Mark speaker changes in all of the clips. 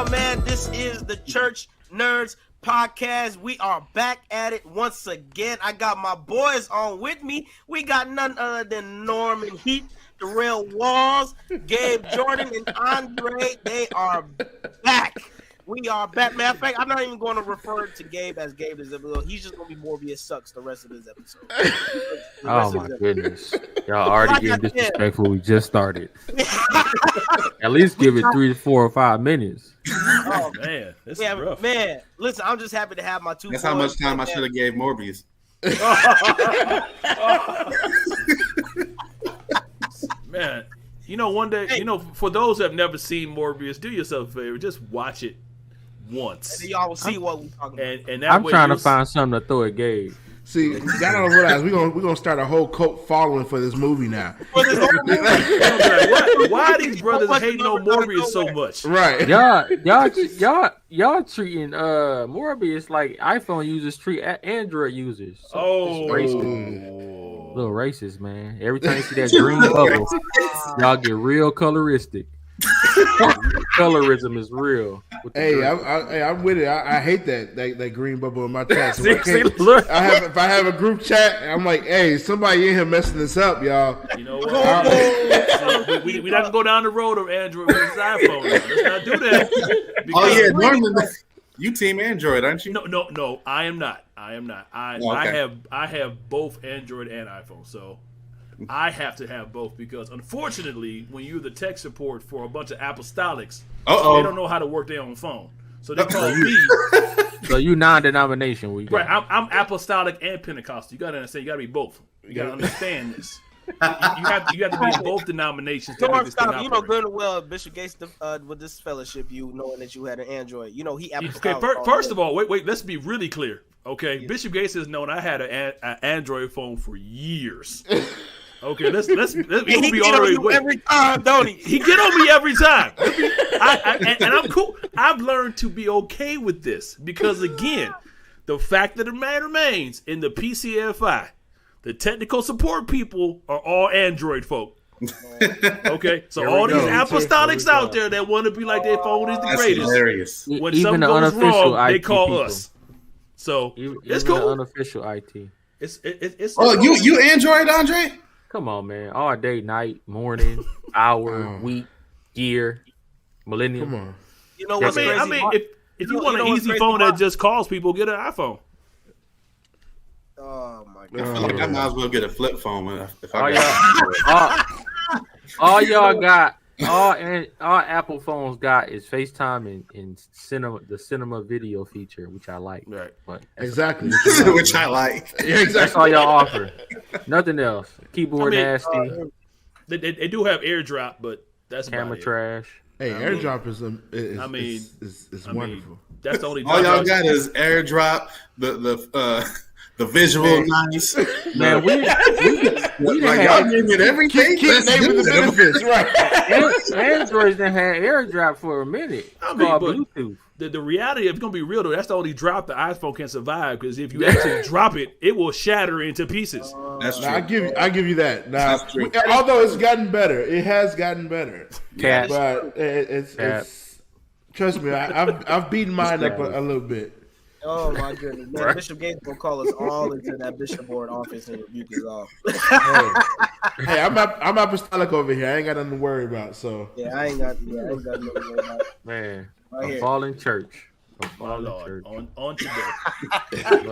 Speaker 1: y'all, man. This is the Church Nerds Podcast. We are back at it once again. I got my boys on with me. We got none other than Norman Heat, Darrell Walls, Gabe Jordan, and Andre. They are back. We are back. Matter of fact, I'm not even going to refer to Gabe as Gabe this episode. He's just going to be Morbius Sucks the rest of this episode.
Speaker 2: Oh my goodness. Y'all already getting disrespectful. We just started. At least give it 3 to 4 or 5 minutes.
Speaker 1: Oh
Speaker 3: man, this is rough.
Speaker 1: Man, listen, I'm just happy to have my two.
Speaker 4: That's how much time I should have gave Morbius.
Speaker 3: Man, you know, one day, you know, for those that have never seen Morbius, do yourself a favor, just watch it once.
Speaker 1: And y'all will see what we're talking about.
Speaker 3: And that
Speaker 2: I'm
Speaker 3: way
Speaker 2: trying to find something to throw at Gabe.
Speaker 5: See, y'all don't realize we're gonna start a whole cult following for this movie now.
Speaker 3: Why are these brothers hating on Morbius so much?
Speaker 5: Right.
Speaker 2: Y'all treating Morbius like iPhone users treat Android users.
Speaker 3: Oh,
Speaker 2: racist. Little racist, man. Every time you see that green bubble, y'all get real coloristic. Colorism is real.
Speaker 5: Hey, I'm with it. I hate that green bubble in my chat. So
Speaker 2: Look.
Speaker 5: if I have a group chat, I'm like, hey, somebody in here messing this up, y'all.
Speaker 3: You know what? we not gonna go down the road of Android versus iPhone. Let's not do that.
Speaker 4: Oh yeah, Norman, you team Android, aren't you?
Speaker 3: No, I am not. I have both Android and iPhone, so I have to have both because unfortunately, when you're the tech support for a bunch of apostolics, they don't know how to work their own phone. So they call me.
Speaker 2: So you non-denomination,
Speaker 3: right? I'm apostolic and Pentecostal. You gotta understand. You gotta be both. You gotta understand this. You have to be in both denominations. To make this thing
Speaker 1: you know good and well, Bishop Gates with this fellowship, you knowing that you had an Android. You know he.
Speaker 3: Okay, first of all, wait. Let's be really clear. Okay, yeah. Bishop Gates has known I had an Android phone for years. Okay, let's be already
Speaker 1: every time, don't he?
Speaker 3: He get on me every time. And I'm cool. I've learned to be okay with this because again, the fact of the matter remains in the PCFI, the technical support people are all Android folk. Okay, so all these apostolics out there that want to be like their phone is the greatest.
Speaker 4: Hilarious.
Speaker 3: When something goes wrong, they call people. Us. So it's cool.
Speaker 2: The unofficial IT.
Speaker 3: It's
Speaker 4: you Android, Andre?
Speaker 2: Come on, man. All day, night, morning, hour, week, year, millennium.
Speaker 5: Come on.
Speaker 1: You know what's crazy?
Speaker 3: I mean, if you want an easy phone that just calls people, get an iPhone.
Speaker 1: Oh my
Speaker 4: God! I feel like I might as well get a flip phone if
Speaker 2: all y'all got, all Apple phones got is FaceTime and cinema, the cinema video feature, which I like.
Speaker 3: Right.
Speaker 2: But
Speaker 5: exactly.
Speaker 4: Which I like.
Speaker 5: Yeah, exactly.
Speaker 2: That's all y'all offer. Nothing else. Keyboard nasty.
Speaker 3: They do have AirDrop, but that's
Speaker 2: camera trash.
Speaker 5: Hey, AirDrop is wonderful.
Speaker 3: That's the only.
Speaker 4: All y'all got is AirDrop. The visual nice.
Speaker 2: Man, we
Speaker 4: y'all give it everything.
Speaker 5: Keep naming the benefits, right?
Speaker 2: Androids done had AirDrop for a minute. Bluetooth.
Speaker 3: The reality, if it's gonna be real though, that's the only drop the iPhone can survive. Because if you actually drop it, it will shatter into pieces.
Speaker 4: That's true.
Speaker 5: I give you that. Now, although it's gotten better, it has gotten better.
Speaker 2: Cat.
Speaker 5: But it's trust me, I've beaten mine up a little bit.
Speaker 1: Oh my goodness, man! Right. Bishop Gates will call us all into that bishop board office and rebuke us all.
Speaker 5: Hey, I'm apostolic over here. I ain't got nothing to worry about. So
Speaker 1: yeah, I ain't got nothing to worry about.
Speaker 2: Man,
Speaker 1: right
Speaker 2: a fallen church.
Speaker 3: On today.
Speaker 1: Hey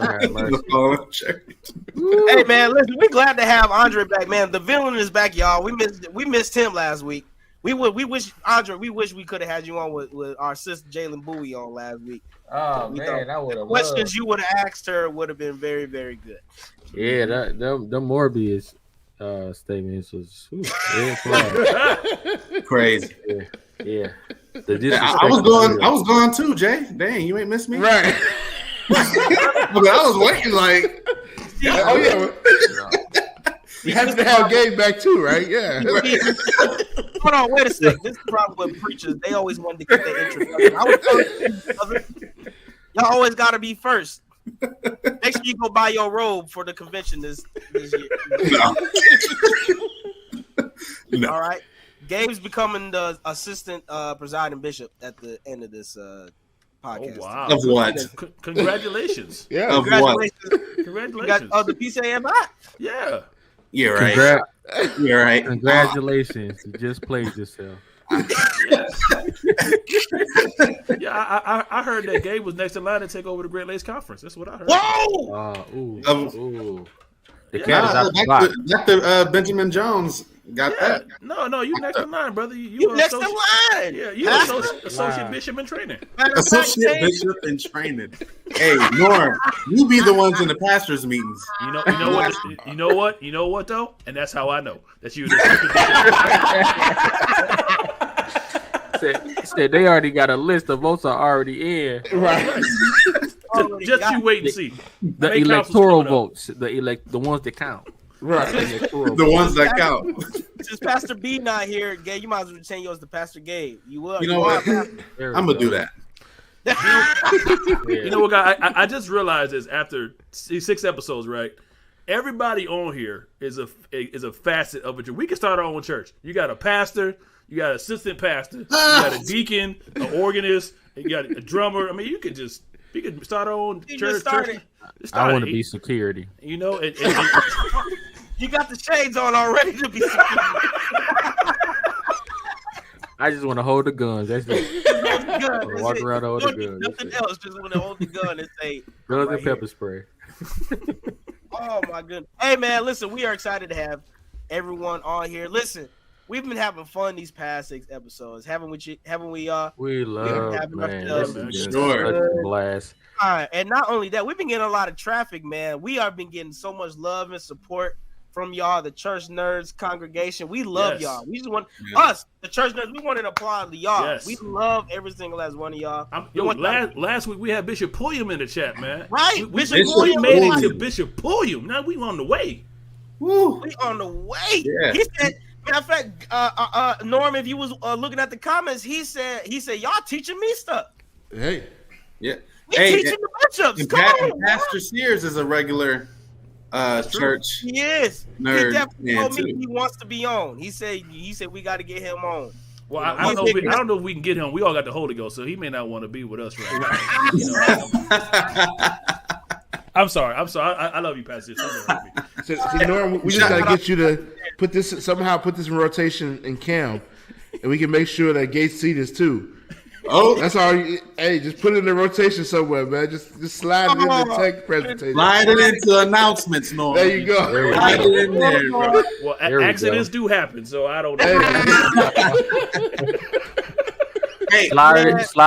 Speaker 1: man, listen, we're glad to have Andre back, man. The villain is back, y'all. We missed him last week. We wish Andre. We wish we could have had you on with our sister Jalen Bowie on last week.
Speaker 2: Oh man, that would have.
Speaker 1: Questions you would have asked her would have been very, very good.
Speaker 2: Yeah, the Morbius statements was
Speaker 4: crazy.
Speaker 2: Yeah.
Speaker 4: I was going too, Jay. Dang, you ain't missed me,
Speaker 5: right?
Speaker 4: But I was waiting, like,
Speaker 5: oh yeah. You have to have Gabe back too, right? Yeah.
Speaker 1: Hold on, wait a second. This is the problem with preachers. They always wanted to get their introduction. Y'all always got to be first. Make sure you go buy your robe for the convention this year.
Speaker 4: No.
Speaker 1: All right. Gabe's becoming the assistant presiding bishop at the end of this podcast.
Speaker 3: Oh, wow.
Speaker 4: Of what?
Speaker 3: Congratulations.
Speaker 5: Yeah.
Speaker 4: Of what?
Speaker 3: Congratulations.
Speaker 1: The PCAFI.
Speaker 3: Yeah.
Speaker 4: You're right. You're right.
Speaker 2: Congratulations. You just played yourself.
Speaker 3: Yeah, I heard that Gabe was next in line to take over the Great Lakes Conference. That's what I heard.
Speaker 1: Whoa!
Speaker 2: Ooh. The
Speaker 3: Yeah.
Speaker 2: cat is out the box.
Speaker 4: Dr. Benjamin Jones got that.
Speaker 3: No, you next in line, brother. You
Speaker 1: next in line.
Speaker 3: Yeah, you associate bishop in training.
Speaker 4: Associate bishop in training. Hey, Norm, you be the ones in the pastors' meetings.
Speaker 3: You know what though, and that's how I know that you.
Speaker 2: Said they already got a list. The votes are already in.
Speaker 5: Right.
Speaker 3: Just you wait and see.
Speaker 2: The
Speaker 3: Main
Speaker 2: electoral
Speaker 3: council's
Speaker 2: votes, the ones that count.
Speaker 5: Right.
Speaker 4: The ones that count.
Speaker 1: Since Pastor B not here, Gabe, you might as well change yours to Pastor Gabe. You will.
Speaker 4: You know what? I'm gonna do that.
Speaker 3: You know what, guy? I just realized this after 6 episodes, right? Everybody on here is a facet of a church. We can start our own church. You got a pastor, you got an assistant pastor, you got a deacon, an organist, you got a drummer. I mean, we could start our own church.
Speaker 2: I want to be security.
Speaker 3: You know,
Speaker 1: you got the shades on already to be secure.
Speaker 2: I just want to hold the guns. That's it. Walk around and hold the guns.
Speaker 1: Nothing else. Just want to hold the gun and say
Speaker 2: Guns
Speaker 1: right
Speaker 2: and pepper
Speaker 1: here.
Speaker 2: spray.
Speaker 1: Oh my goodness. Hey man, listen, we are excited to have everyone on here. Listen, we've been having fun these past 6 episodes. Haven't we y'all?
Speaker 2: We love,
Speaker 1: having
Speaker 2: man.
Speaker 1: enough
Speaker 2: This is
Speaker 4: Sure.
Speaker 2: such a blast.
Speaker 1: All right, and not only that, we've been getting a lot of traffic, man. We have been getting so much love and support from y'all, the church nerds congregation. We love y'all. We just want us, the church nerds. We want to applaud to y'all.
Speaker 3: Yes.
Speaker 1: We love every single last one of y'all.
Speaker 3: Last week we had Bishop Pulliam in the chat, man.
Speaker 1: Right,
Speaker 3: We
Speaker 1: Bishop
Speaker 3: made
Speaker 1: Pulliam.
Speaker 3: it to Bishop Pulliam. Now we on the way.
Speaker 4: Woo.
Speaker 1: We on the way.
Speaker 4: Yeah.
Speaker 1: He said, matter of fact, Norm, if you was looking at the comments, he said, y'all teaching me stuff.
Speaker 5: Hey.
Speaker 4: Yeah.
Speaker 1: We
Speaker 4: Hey,
Speaker 1: teaching the bishops.
Speaker 4: and
Speaker 1: Come on,
Speaker 4: Pastor Sears is a regular church
Speaker 1: he is.
Speaker 4: nerd.
Speaker 1: He definitely told me
Speaker 4: too.
Speaker 1: he wants to be on. He said we got to get him on.
Speaker 3: Well, I don't know if we can get him. We all got the Holy Ghost, so he may not want to be with us right now. You know, I'm sorry. I love you, Pastor.
Speaker 5: So, Norm, we just got to get you to put this in rotation in Cam, and we can make sure that Gates seat is too.
Speaker 4: Oh,
Speaker 5: That's all. Hey, just put it in the rotation somewhere, man. Just slide it in the tech presentation.
Speaker 4: slide it into announcents, Norm.
Speaker 5: There you go.
Speaker 4: Slide it in there, bro.
Speaker 3: Well,
Speaker 2: There we
Speaker 3: accidents do happen, so I don't know.
Speaker 4: Hey,
Speaker 2: Slide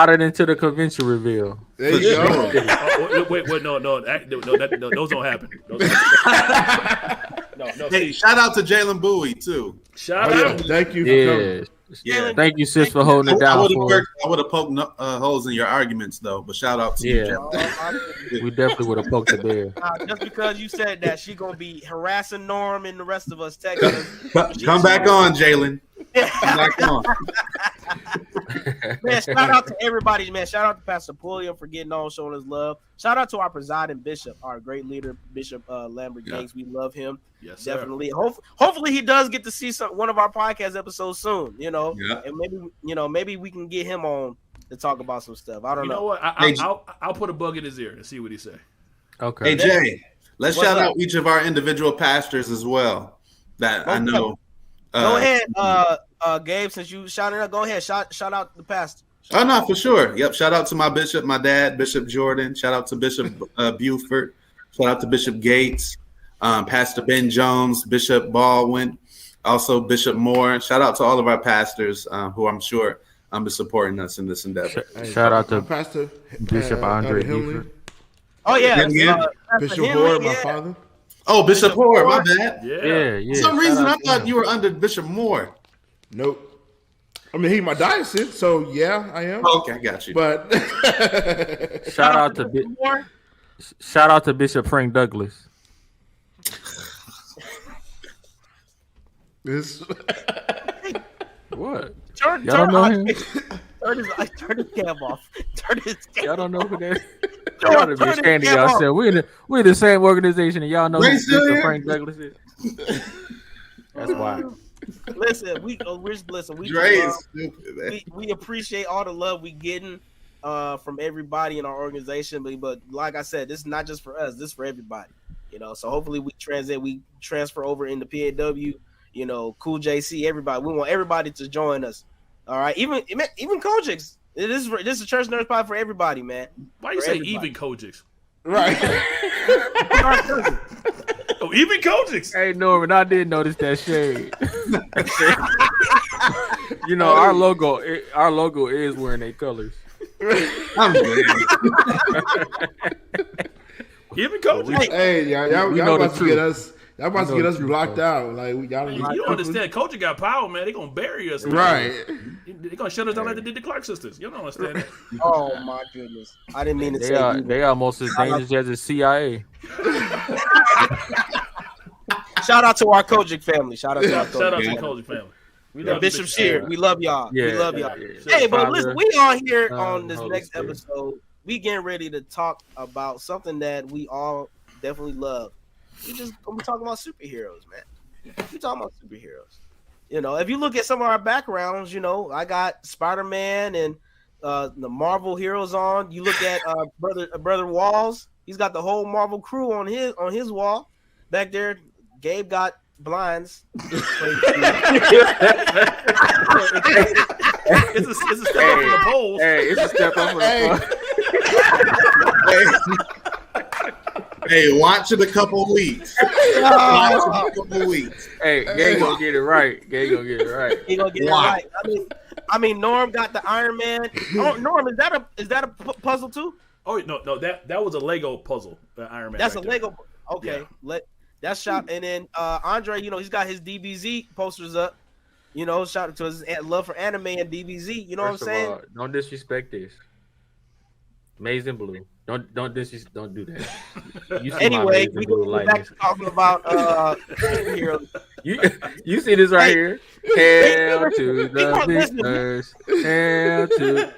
Speaker 2: it into the convention reveal.
Speaker 5: There you go.
Speaker 3: Wait, no, those don't happen. No.
Speaker 4: hey, shout out to Jalen Bowie too.
Speaker 3: Shout
Speaker 5: Oh, yeah.
Speaker 3: out.
Speaker 5: Thank you for coming.
Speaker 4: Yeah.
Speaker 2: Thank you, sis, for holding it down for us.
Speaker 4: I would have poked holes in your arguments though, but shout out to you, Jalen.
Speaker 2: We definitely would have poked the bear.
Speaker 1: Just because you said that, she gonna be harassing Norm and the rest of us texting.
Speaker 4: Come back on, Jalen. Come back on.
Speaker 1: Man, shout out to everybody, man. Shout out to Pastor Pulliam for getting on, showing us love. Shout out to our presiding bishop, our great leader, Bishop Lambert Gates. We love him.
Speaker 3: Yes, sir.
Speaker 1: Definitely. Hopefully he does get to see one of our podcast episodes soon, you know.
Speaker 4: Yeah.
Speaker 1: And maybe we can get him on to talk about some stuff. I don't
Speaker 3: You
Speaker 1: know.
Speaker 3: know what? I'll put a bug in his ear and see what he say.
Speaker 2: Okay.
Speaker 4: Hey Jay, let's
Speaker 1: What's
Speaker 4: shout
Speaker 1: up?
Speaker 4: out each of our individual pastors as well. That I know.
Speaker 1: Go ahead, Gabe. Since you shouted out, go ahead. Shout out the pastor.
Speaker 4: Oh no, for sure. Yep. Shout out to my bishop, my dad, Bishop Jordan. Shout out to Bishop Buford. Shout out to Bishop Gates, Pastor Ben Jones, Bishop Baldwin, also Bishop Moore. Shout out to all of our pastors who I'm sure be supporting us in this endeavor.
Speaker 2: Shout out to
Speaker 5: Pastor
Speaker 2: Bishop Andre
Speaker 5: Henley,
Speaker 2: Buford.
Speaker 1: Oh yeah,
Speaker 4: Yeah.
Speaker 5: Bishop
Speaker 1: Henley,
Speaker 5: Ward, my
Speaker 1: yeah.
Speaker 5: father.
Speaker 4: Oh, Bishop Moore, my bad.
Speaker 3: Yeah.
Speaker 4: For some reason, I thought you were under Bishop Moore.
Speaker 5: Nope. I mean, he's my diocese, so yeah, I am.
Speaker 4: Okay, I got you.
Speaker 5: But
Speaker 2: Shout out to Bishop Frank Douglas.
Speaker 5: this,
Speaker 2: What?
Speaker 1: Turn
Speaker 2: Y'all don't know him?
Speaker 1: Turn his cam off. Turn his cam.
Speaker 2: Y'all don't know who that is?
Speaker 1: Turn
Speaker 2: Y'all to
Speaker 1: his
Speaker 2: be ashamed of
Speaker 1: cam off.
Speaker 2: yourself. We're the same organization, and y'all know who
Speaker 4: Wait, still
Speaker 2: Bishop
Speaker 4: here?
Speaker 2: Frank Douglas is. That's why.
Speaker 1: Listen, we
Speaker 4: Dre is stupid, man.
Speaker 1: we appreciate all the love we getting from everybody in our organization, but like I said, this is not just for us. This is for everybody. So hopefully we transfer over into PAW. Cool JC, everybody. We want everybody to join us. All right, even Kojix. This is a church nurse pod for everybody, man.
Speaker 3: Why you say even Kojix?
Speaker 5: Right.
Speaker 3: Oh, even Kojix.
Speaker 2: Hey Norman, I did notice that shade. Our logo is wearing their colors.
Speaker 4: I'm dead.
Speaker 3: Even Kojix.
Speaker 5: Hey, y'all about to get us. Y'all about to get us blocked out. Like
Speaker 3: you don't understand. Kojix got power, man. They gonna bury us.
Speaker 5: Right.
Speaker 3: They gonna shut us down like they did the Clark sisters. You don't understand that.
Speaker 1: Oh my goodness! I didn't mean to say
Speaker 2: they are almost as dangerous as the CIA.
Speaker 1: Shout out to our Kojic family. Shout out to our
Speaker 3: Kojic family. We love
Speaker 1: Bishop Shear. We love y'all.
Speaker 2: Yeah,
Speaker 1: we love y'all.
Speaker 2: Yeah.
Speaker 1: Hey, but listen, we are here on this
Speaker 2: Holy
Speaker 1: next
Speaker 2: Spirit.
Speaker 1: episode. We getting ready to talk about something that we all definitely love. We just gonna be talking about superheroes, man. We talking about superheroes. If you look at some of our backgrounds, I got Spider-Man and the Marvel heroes on. You look at brother Walls. He's got the whole Marvel crew on his wall back there. Gabe got blinds.
Speaker 3: It's a step up from the polls.
Speaker 2: Hey, it's a step up from the
Speaker 4: Hey, watch it a couple weeks.
Speaker 2: Hey, Gay gonna get it right.
Speaker 1: He gonna get it right. I mean, Norm got the Iron Man. Oh, Norm, is that a puzzle too?
Speaker 3: Oh no, that was a Lego puzzle. The Iron Man.
Speaker 1: That's
Speaker 3: right
Speaker 1: a
Speaker 3: there.
Speaker 1: Lego. Okay, that's shot. And then Andre, he's got his DBZ posters up. Shout out to his love for anime and DBZ. You know
Speaker 2: First
Speaker 1: what I'm saying?
Speaker 2: All, don't disrespect this. Amazing Blue. Don't do that. You see
Speaker 1: Anyway,
Speaker 2: my
Speaker 1: we
Speaker 2: Blue
Speaker 1: go back
Speaker 2: likeness.
Speaker 1: to talking about superheroes.
Speaker 2: You see this right here? Hail to the victors. Hail to.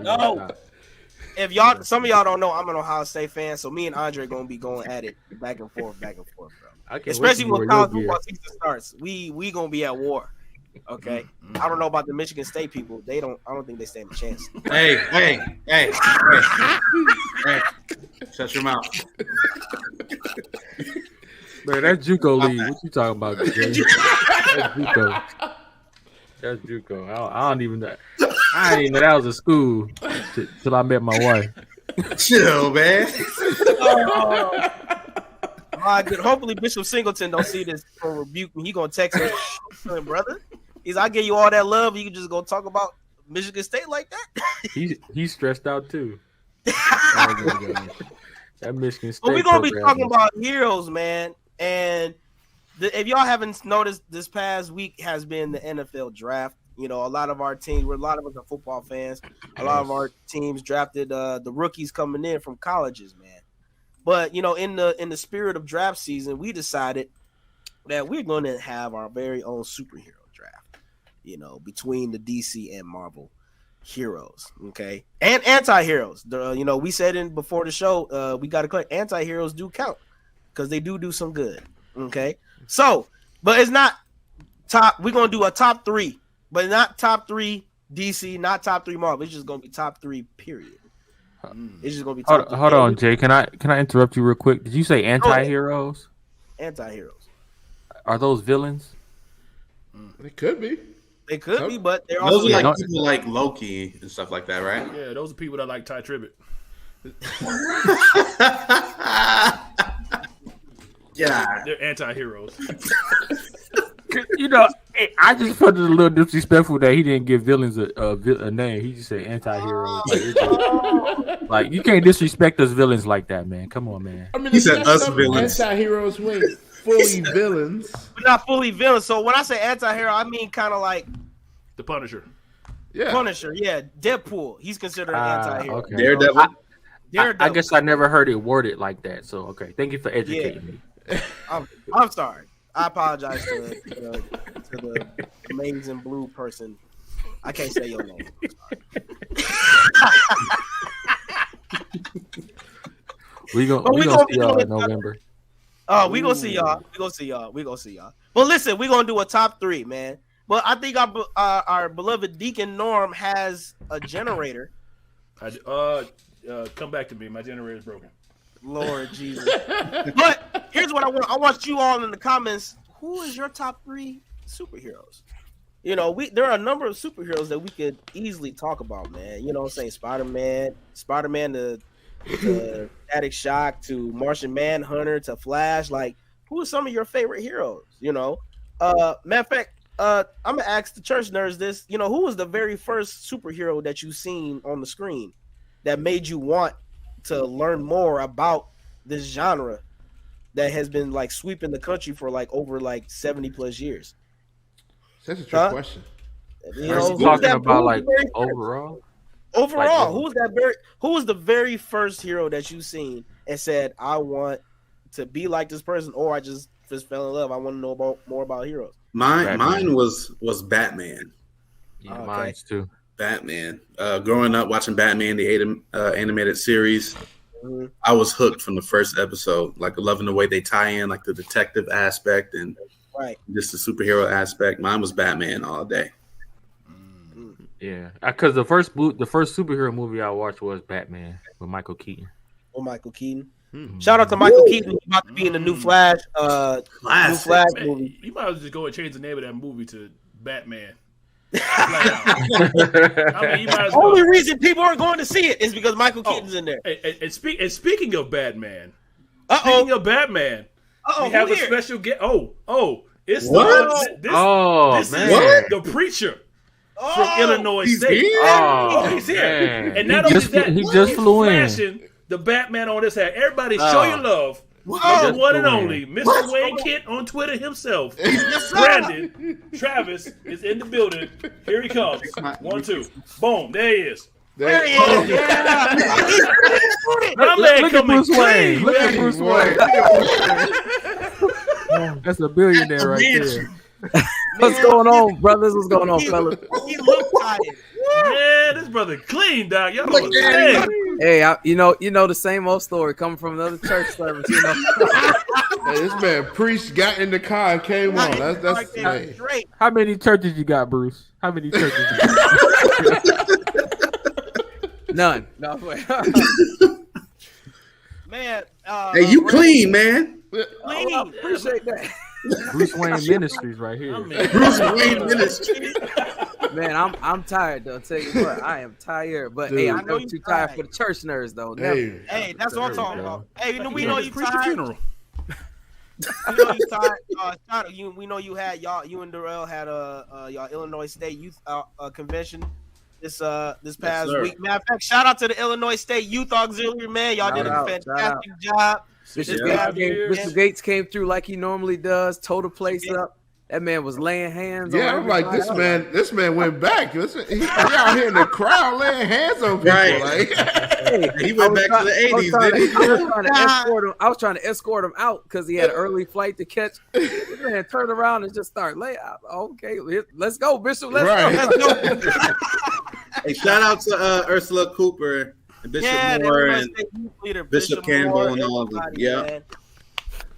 Speaker 1: No. If some of y'all don't know, I'm an Ohio State fan, so me and Andre gonna be going at it back and forth, bro. Especially when college football season starts, we gonna be at war. Okay, I don't know about the Michigan State people. I don't think they stand a chance.
Speaker 4: Hey! Shut your mouth.
Speaker 2: Man, that's JUCO league. What you talking about, Jay? That's JUCO. I don't even know. I didn't even know that was a school till I met my wife.
Speaker 4: Chill, man.
Speaker 1: My good. Hopefully Bishop Singleton don't see this or rebuke me. He gonna text me, brother. I give you all that love. You can just go talk about Michigan State like that.
Speaker 2: He's stressed out too. That Michigan State.
Speaker 1: But we're gonna be talking about heroes, man. And if y'all haven't noticed, this past week has been the NFL draft. A lot of our teams, a lot of us are football fans. A lot of our teams drafted the rookies coming in from colleges, man. But in the spirit of draft season, we decided that we're going to have our very own superhero draft. Between the DC and Marvel heroes, okay, and anti-heroes. We said before the show, we got to clear anti-heroes do count because they do some good, okay. So, but it's not top. We're gonna do a top 3, but not top 3 DC, not top 3 Marvel. It's just gonna be top 3. Period. It's just gonna be.
Speaker 2: Hold on, Jay. Can I interrupt you real quick? Did you say anti-heroes?
Speaker 1: Anti-heroes.
Speaker 2: Are those villains?
Speaker 5: It could be.
Speaker 1: They could be, but they're
Speaker 4: Those
Speaker 1: also
Speaker 4: are like people like Loki and stuff like that, right?
Speaker 3: Yeah, those are people that like Ty Tribbett.
Speaker 4: Yeah,
Speaker 3: They're anti-heroes.
Speaker 2: I just felt it a little disrespectful that he didn't give villains a name. He just said anti-heroes. Like you can't disrespect us villains like that, man. Come on, man.
Speaker 5: I mean,
Speaker 4: he said us villains.
Speaker 5: Anti-heroes who ain't fully villains.
Speaker 1: We're not fully villains. So when I say anti-hero, I mean kind of like
Speaker 3: The Punisher.
Speaker 5: Yeah.
Speaker 1: Punisher. Yeah, Deadpool. He's considered an anti-hero.
Speaker 2: Okay.
Speaker 4: Daredevil.
Speaker 2: I guess I never heard it worded like that. So okay, thank you for educating me.
Speaker 1: I'm sorry. I apologize to the amazing blue person. I can't say your name.
Speaker 2: We gonna see y'all in November.
Speaker 1: We gonna see y'all. But listen, we're gonna do a top 3, man. But I think our beloved Deacon Norm has a generator.
Speaker 3: Come back to me. My generator's broken.
Speaker 1: Lord Jesus. But here's what I want. I want you all in the comments. Who is your top 3 superheroes? You know, there are a number of superheroes that we could easily talk about, man. You know what I'm saying? Spider-Man to Static Shock to Martian Manhunter to Flash. Like, who are some of your favorite heroes? You know, matter of fact, I'm gonna ask the church nerds this. You know, who was the very first superhero that you seen on the screen that made you want to learn more about this genre that has been like sweeping the country for like over like 70 plus years?
Speaker 5: That's a trick question.
Speaker 1: You know,
Speaker 2: talking about like overall.
Speaker 1: Overall, who was the very first hero that you seen and said, I want to be like this person, or I just fell in love. I want to know more about heroes.
Speaker 4: Mine was Batman.
Speaker 2: Yeah, mine too.
Speaker 4: Batman. Growing up watching Batman, the animated series, I was hooked from the first episode. Like loving the way they tie in, like the detective aspect and just the superhero aspect. Mine was Batman all day.
Speaker 2: Yeah, because the first superhero movie I watched was Batman with Michael Keaton.
Speaker 1: Oh, Michael Keaton. Shout out to Michael Keaton. He's about to be in the new Flash. Movie.
Speaker 3: You might as well just go and change the name of that movie to Batman. The
Speaker 1: only reason people aren't going to see it is because Michael Keaton's in there.
Speaker 3: And speaking of Batman, we have a special guest. It's this is the preacher from Illinois State.
Speaker 1: He's
Speaker 3: here.
Speaker 2: Man.
Speaker 3: And not only that,
Speaker 2: he just flew in.
Speaker 3: Flashing the Batman on his hat. Everybody show your love. The one and only Mr. Wayne Kent on Twitter himself. Brandon Travis is in the building. Here he comes. 1, 2. Boom. There he is.
Speaker 1: There he is. Yeah.
Speaker 2: Look at Bruce Wayne. Look at Bruce Wayne. That's a billionaire right there.
Speaker 6: What's going on, brothers? What's going on, fellas?
Speaker 1: He looked tired.
Speaker 3: Man, this brother clean, dog. Y'all know
Speaker 6: Hey, you know the same old story coming from another church service. You know,
Speaker 5: Hey, this man priest got in the car and came on. That's
Speaker 1: great.
Speaker 2: How many churches you got, Bruce? How many churches you got?
Speaker 6: none. No, wait.
Speaker 1: Man,
Speaker 4: hey, you clean, man.
Speaker 1: clean.
Speaker 6: I appreciate that.
Speaker 2: Bruce Wayne Ministries right here.
Speaker 4: Bruce Wayne Ministry.
Speaker 6: Man, I'm tired though. I'll tell you what, I am tired. But
Speaker 5: Dude.
Speaker 6: hey, I'm
Speaker 1: I know
Speaker 6: never
Speaker 1: you
Speaker 6: too tired
Speaker 1: tired.
Speaker 6: for the church nerds though. Never.
Speaker 1: Hey, that's what I'm talking about. Hey, we know you
Speaker 3: preach the
Speaker 1: tired.
Speaker 3: funeral.
Speaker 1: We know you tired. We know you had you and Darrell had y'all Illinois State Youth convention this past week. Matter of fact, shout out to the Illinois State Youth Auxiliary, man. Y'all did a fantastic job.
Speaker 6: Mr. Gates came through like he normally does, tore the place up. That man was laying hands on
Speaker 5: I'm like, this man went back. He out here in the crowd laying hands on people.
Speaker 4: Right.
Speaker 5: Like,
Speaker 4: He went back to the 80s, didn't he?
Speaker 6: I was trying to escort him out because he had an early flight to catch. This man turned around and just started laying out. Okay, let's go, Bishop. Let's go.
Speaker 4: Hey, shout out to Ursula Cooper and Bishop Moore and Bishop Campbell and all of them. Yeah.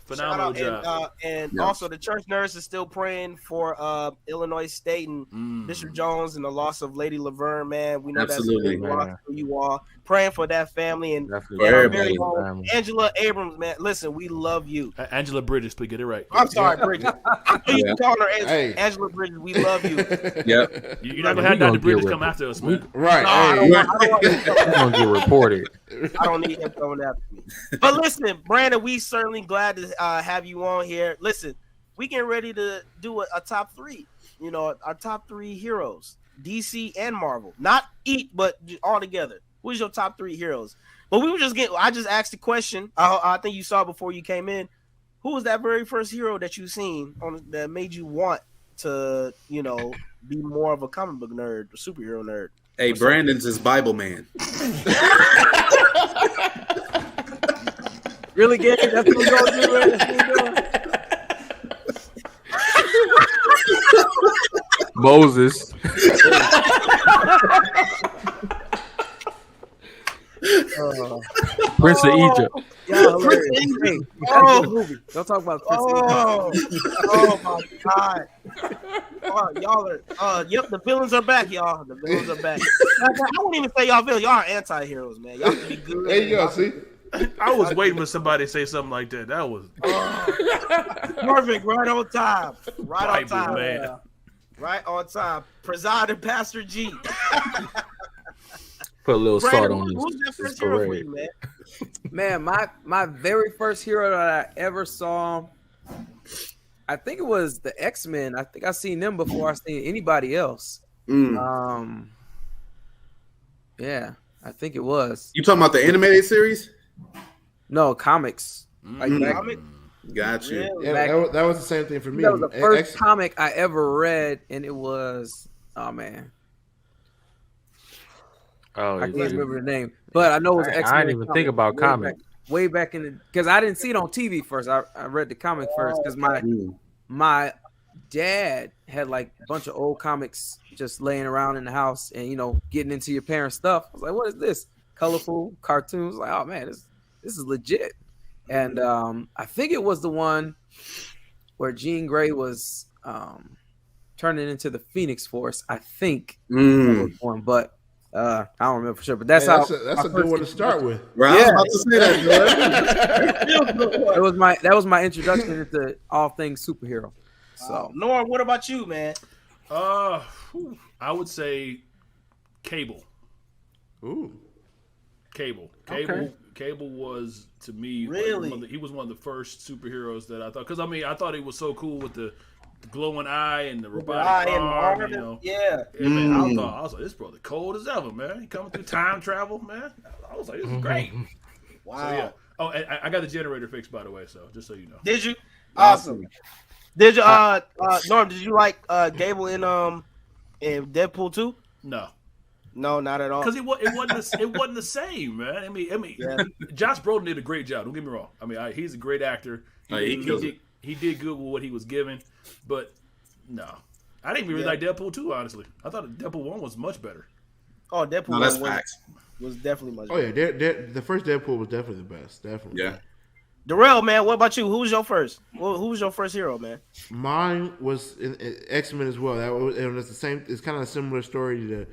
Speaker 3: Phenomenal job.
Speaker 1: And also the church nurse is still praying for Illinois State and Bishop Jones and the loss of Lady Laverne, man. We know that's really lost for you all. Praying for that family and our very own Angela Abrams, man. Listen, we love you.
Speaker 3: Angela Bridges, please get it right.
Speaker 1: I'm sorry, Bridges. You call her Angela Bridges. We love you.
Speaker 4: Yep.
Speaker 3: You're not gonna have Dr. Bridges come after us, man.
Speaker 5: right.
Speaker 1: I don't
Speaker 2: He's gonna get reported.
Speaker 1: I don't need him coming after me. But listen, Brandon, we certainly glad to have you on here. Listen, we getting ready to do a top 3. You know, our top 3 heroes, DC and Marvel. Not each, but all together. Who's your top 3 heroes? But I just asked the question. I think you saw it before you came in. Who was that very first hero that you seen that made you want to, you know, be more of a comic book nerd, a superhero nerd?
Speaker 4: Hey, Brandon's his Bible man.
Speaker 6: Really, Gabe? That's what we're gonna do, man. That's what we're doing.
Speaker 2: Moses. Prince of Egypt.
Speaker 6: Y'all hilarious. Hey,
Speaker 1: Oh.
Speaker 6: movie. Don't talk about Prince of Egypt.
Speaker 1: Oh my God! Oh, y'all are. Yep, the villains are back, y'all. The villains are back. I wouldn't even say y'all villains. Y'all are anti-heroes, man. Y'all can be good.
Speaker 5: There you go. See,
Speaker 3: I was waiting for somebody to say something like that. That was
Speaker 1: Perfect, right on time. Right on
Speaker 3: Bible,
Speaker 1: time,
Speaker 3: man.
Speaker 1: Right on time. Presiding Pastor G.
Speaker 2: Put a little salt
Speaker 1: Brandon,
Speaker 2: on
Speaker 1: who's that
Speaker 2: this
Speaker 1: first hero for
Speaker 2: parade.
Speaker 1: you, man?
Speaker 6: Man, my very first hero that I ever saw, I think it was the X-Men. I think I seen them before I seen anybody else. Yeah, I think it was.
Speaker 4: You talking about the animated series?
Speaker 6: No, comics. Like back,
Speaker 1: Comic?
Speaker 4: Got you.
Speaker 1: Really?
Speaker 5: yeah, that was the same thing for me.
Speaker 6: that was the first
Speaker 5: X-
Speaker 6: comic I ever read, and it was, oh man,
Speaker 2: Oh,
Speaker 6: I can't
Speaker 2: yeah.
Speaker 6: remember the name, but I know it was X-Men.
Speaker 2: I didn't even think about comic.
Speaker 6: Way back in the, because I didn't see it on TV first. I read the comic first because my dad had like a bunch of old comics just laying around in the house, and getting into your parents' stuff. I was like, what is this? Colorful cartoons? Like, oh man, this is legit. And I think it was the one where Jean Grey was turning into the Phoenix Force. I think that was one, but I don't remember for sure. But that's
Speaker 5: that's
Speaker 6: how
Speaker 5: a good one to start with.
Speaker 4: Right, I was about to say that.
Speaker 6: that was my introduction into all things superhero. So
Speaker 1: Norm, what about you, man?
Speaker 3: I would say Cable.
Speaker 5: Ooh,
Speaker 3: Cable.
Speaker 2: Okay.
Speaker 3: Cable was to me
Speaker 1: Really?
Speaker 3: he was one of the first superheroes that I thought, because I thought he was so cool with the glowing eye and the robotic arm,
Speaker 1: Yeah.
Speaker 3: Yeah, man, I was like, this brother cold as ever, man. He coming through time travel, man. I was like, this is great.
Speaker 1: Wow.
Speaker 3: So yeah. Oh, and I got the generator fixed, by the way. So just so you know.
Speaker 1: Did you? Awesome. Did you? Norm, did you like Gable in Deadpool 2?
Speaker 3: No.
Speaker 1: No, not at all.
Speaker 3: Because it wasn't the same, man. I mean, Josh Brolin did a great job. Don't get me wrong. I mean, he's a great actor. He did good with what he was given, but no, I didn't really like Deadpool 2. Honestly, I thought Deadpool 1 was much better.
Speaker 1: Oh, Deadpool
Speaker 4: No, that's
Speaker 1: 1
Speaker 4: facts.
Speaker 1: was definitely much.
Speaker 5: oh yeah, the first Deadpool was definitely the best. Definitely.
Speaker 4: Yeah.
Speaker 1: Darrell, man, what about you? Who was your first? Who was your first hero, man?
Speaker 5: Mine was in X-Men as well. It was the same. It's kind of a similar story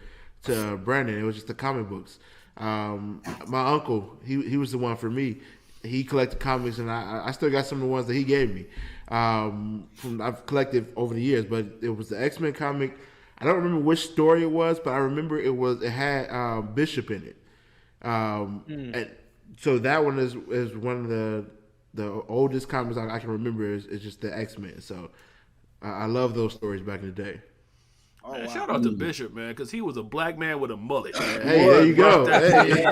Speaker 5: to Brandon. It was just the comic books. My uncle, he was the one for me. He collected comics, and I still got some of the ones that he gave me. I've collected over the years, but it was the X-Men comic. I don't remember which story it was, but I remember it had Bishop in it. And so that one is one of the oldest comics I can remember is just the X-Men. So I love those stories back in the day.
Speaker 1: Oh,
Speaker 3: Man,
Speaker 1: wow.
Speaker 3: shout out to Bishop, man, because he was a black man with a mullet. Man.
Speaker 5: Hey, there you go. Hey.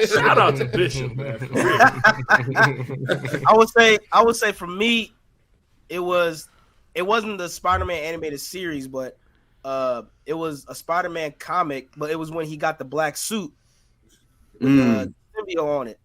Speaker 3: Shout out to Bishop, man. For real.
Speaker 1: I would say for me, it wasn't the Spider-Man animated series, but it was a Spider-Man comic, but it was when he got the black suit with the symbiote on it.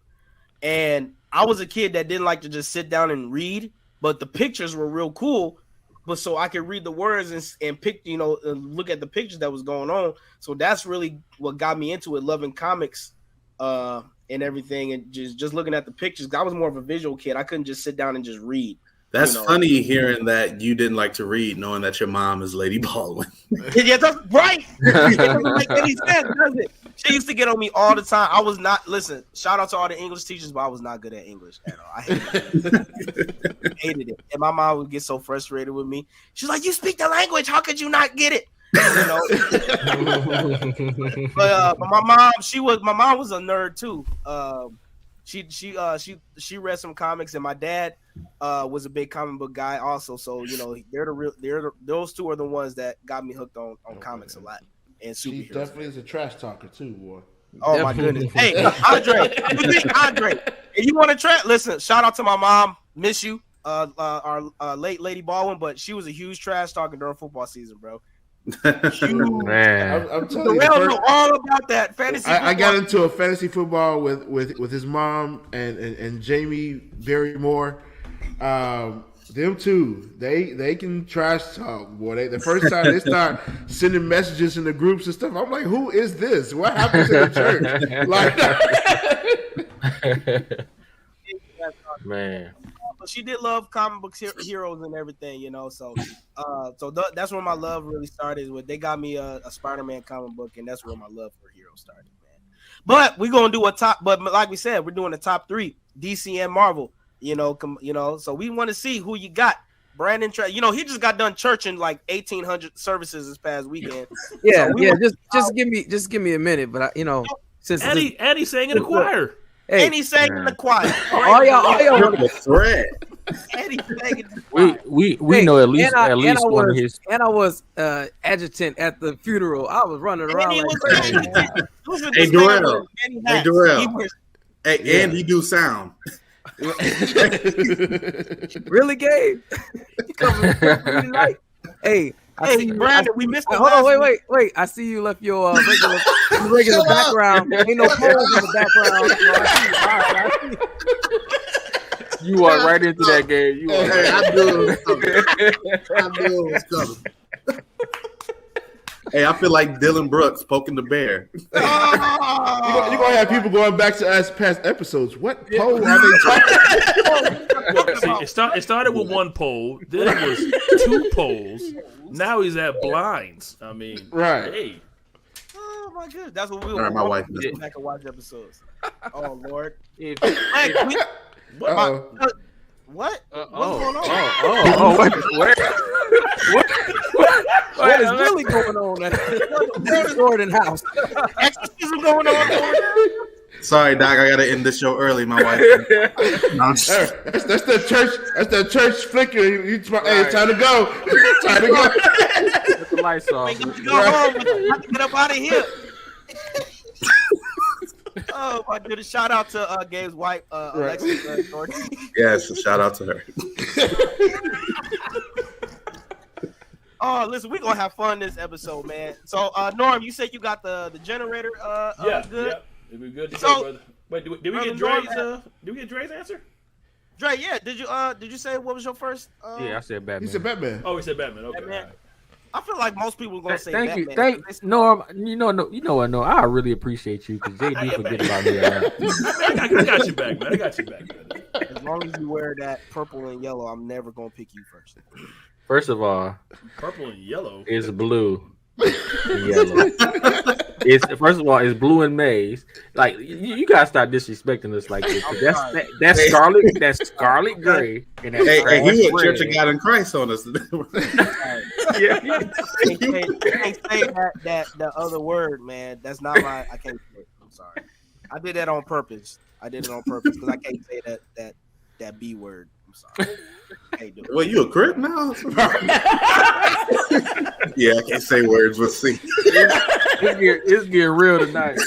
Speaker 1: And I was a kid that didn't like to just sit down and read, but the pictures were real cool. But so I could read the words and pick, look at the pictures that was going on. So that's really what got me into it, loving comics and everything, and just looking at the pictures. I was more of a visual kid. I couldn't just sit down and just read.
Speaker 4: That's funny hearing that you didn't like to read, knowing that your mom is Lady Baldwin.
Speaker 1: Yeah, that's right. It doesn't make any sense, does it? She used to get on me all the time. I was not, listen, shout out to all the English teachers, but I was not good at English at all. I hated it. And my mom would get so frustrated with me. She's like, you speak the language. How could you not get it? But my mom was a nerd too. She read some comics, and my dad was a big comic book guy also. So those two are the ones that got me hooked on comics a lot and
Speaker 5: She
Speaker 1: superheroes.
Speaker 5: definitely is a trash talker too, boy.
Speaker 1: Oh my goodness! Hey, Andre, if you want to try, listen. Shout out to my mom. Miss you, our late Lady Baldwin, but she was a huge trash talker during football season, bro.
Speaker 2: Man,
Speaker 5: I'm telling you,
Speaker 1: Know all about that fantasy.
Speaker 5: I got into a fantasy football with his mom and Jamie Barrymore. Them two, they can trash talk, boy. The first time they start sending messages in the groups and stuff, I'm like, who is this? What happened to the church? Like,
Speaker 2: Man.
Speaker 1: But she did love comic books heroes and everything, So, that's where my love really started. With they got me a Spider-Man comic book, and that's where my love for heroes started, man. But we're gonna do a top. But like we said, we're doing a top 3, DC and Marvel. So we want to see who you got. Brandon, he just got done churching like 1,800 services this past weekend.
Speaker 6: Yeah, just give me a minute, but since
Speaker 3: Eddie sang in the choir.
Speaker 6: Hey,
Speaker 1: And he sang in the choir.
Speaker 6: all y'all
Speaker 4: Thread.
Speaker 1: Eddie sang in the choir.
Speaker 2: We know at least one of his.
Speaker 6: And I was adjutant at the funeral. I was running around
Speaker 1: Hey,
Speaker 4: Darrell.
Speaker 1: Hey,
Speaker 4: Darrell. Hey, and he do sound.
Speaker 6: Really, Gabe? Really like? Hey,
Speaker 1: Brandon, we missed the
Speaker 6: hold on,
Speaker 1: last
Speaker 6: wait. I see you left your regular background. Ain't no poles in the background. So I see you.
Speaker 2: You are right into that game. You are.
Speaker 4: Hey, I knew it was coming. Hey, I feel like Dylan Brooks poking the bear.
Speaker 5: You're gonna have people going back to us past episodes. What pole are they talking?
Speaker 3: See, it started with one pole, then it was 2 poles. Now he's at blinds. I mean,
Speaker 5: Right.
Speaker 3: Hey,
Speaker 1: Oh my goodness, that's what we
Speaker 4: All right, my wife
Speaker 1: go
Speaker 4: missed.
Speaker 1: back and watch episodes. Oh Lord,
Speaker 2: If-
Speaker 5: Uh-oh.
Speaker 1: what? What's going on?
Speaker 6: What is really going on at the Jordan house?
Speaker 1: Exorcism going on.
Speaker 4: Sorry, Doc. I gotta end this show early. My wife.
Speaker 5: That's the church. That's the church flicker. Hey, it's time to go. Time to go.
Speaker 2: Put the lights off.
Speaker 1: We got to go home. I have to get up out of here. Oh my goodness! Shout out to Gabe's wife, Alexis Jordan.
Speaker 4: Yes, shout out to her.
Speaker 1: Oh, listen, we're gonna have fun this episode, man. So, Norm, you said you got the generator. Good.
Speaker 3: Yeah, it'd be good to
Speaker 1: So-
Speaker 3: go, brother. Wait, did we get
Speaker 1: Brother
Speaker 3: Dre's?
Speaker 1: Norm-
Speaker 3: Did we get Dre's answer?
Speaker 1: Dre, yeah. Did you say what was your first?
Speaker 2: Yeah, I said Batman.
Speaker 5: He said Batman.
Speaker 3: Oh, we said Batman. Okay.
Speaker 1: Batman.
Speaker 3: all right.
Speaker 1: I feel like most people are gonna say
Speaker 2: Thank you,
Speaker 1: Batman.
Speaker 2: Norm. You know what? No, I really appreciate you because JD forget about me.
Speaker 3: I got you back, man. I got you back, man.
Speaker 1: As long as you wear that purple and yellow, I'm never gonna pick you first.
Speaker 2: First of all,
Speaker 3: Purple and yellow.
Speaker 2: it's blue and yellow. First of all, it's blue and maize. Like you gotta stop disrespecting us like this. That's scarlet. That's scarlet gray. And that's
Speaker 4: Hey, he
Speaker 2: grass
Speaker 4: went Church of
Speaker 2: red.
Speaker 4: God in Christ on us.
Speaker 2: Yeah.
Speaker 1: I can't say that other word, man. That's not my. I can't say it. I'm sorry. I did that on purpose. Because I can't say that B word. I'm sorry. I can't do it.
Speaker 4: Well, you a crip now? Yeah, I can't say words. Let's see.
Speaker 2: It's getting real tonight.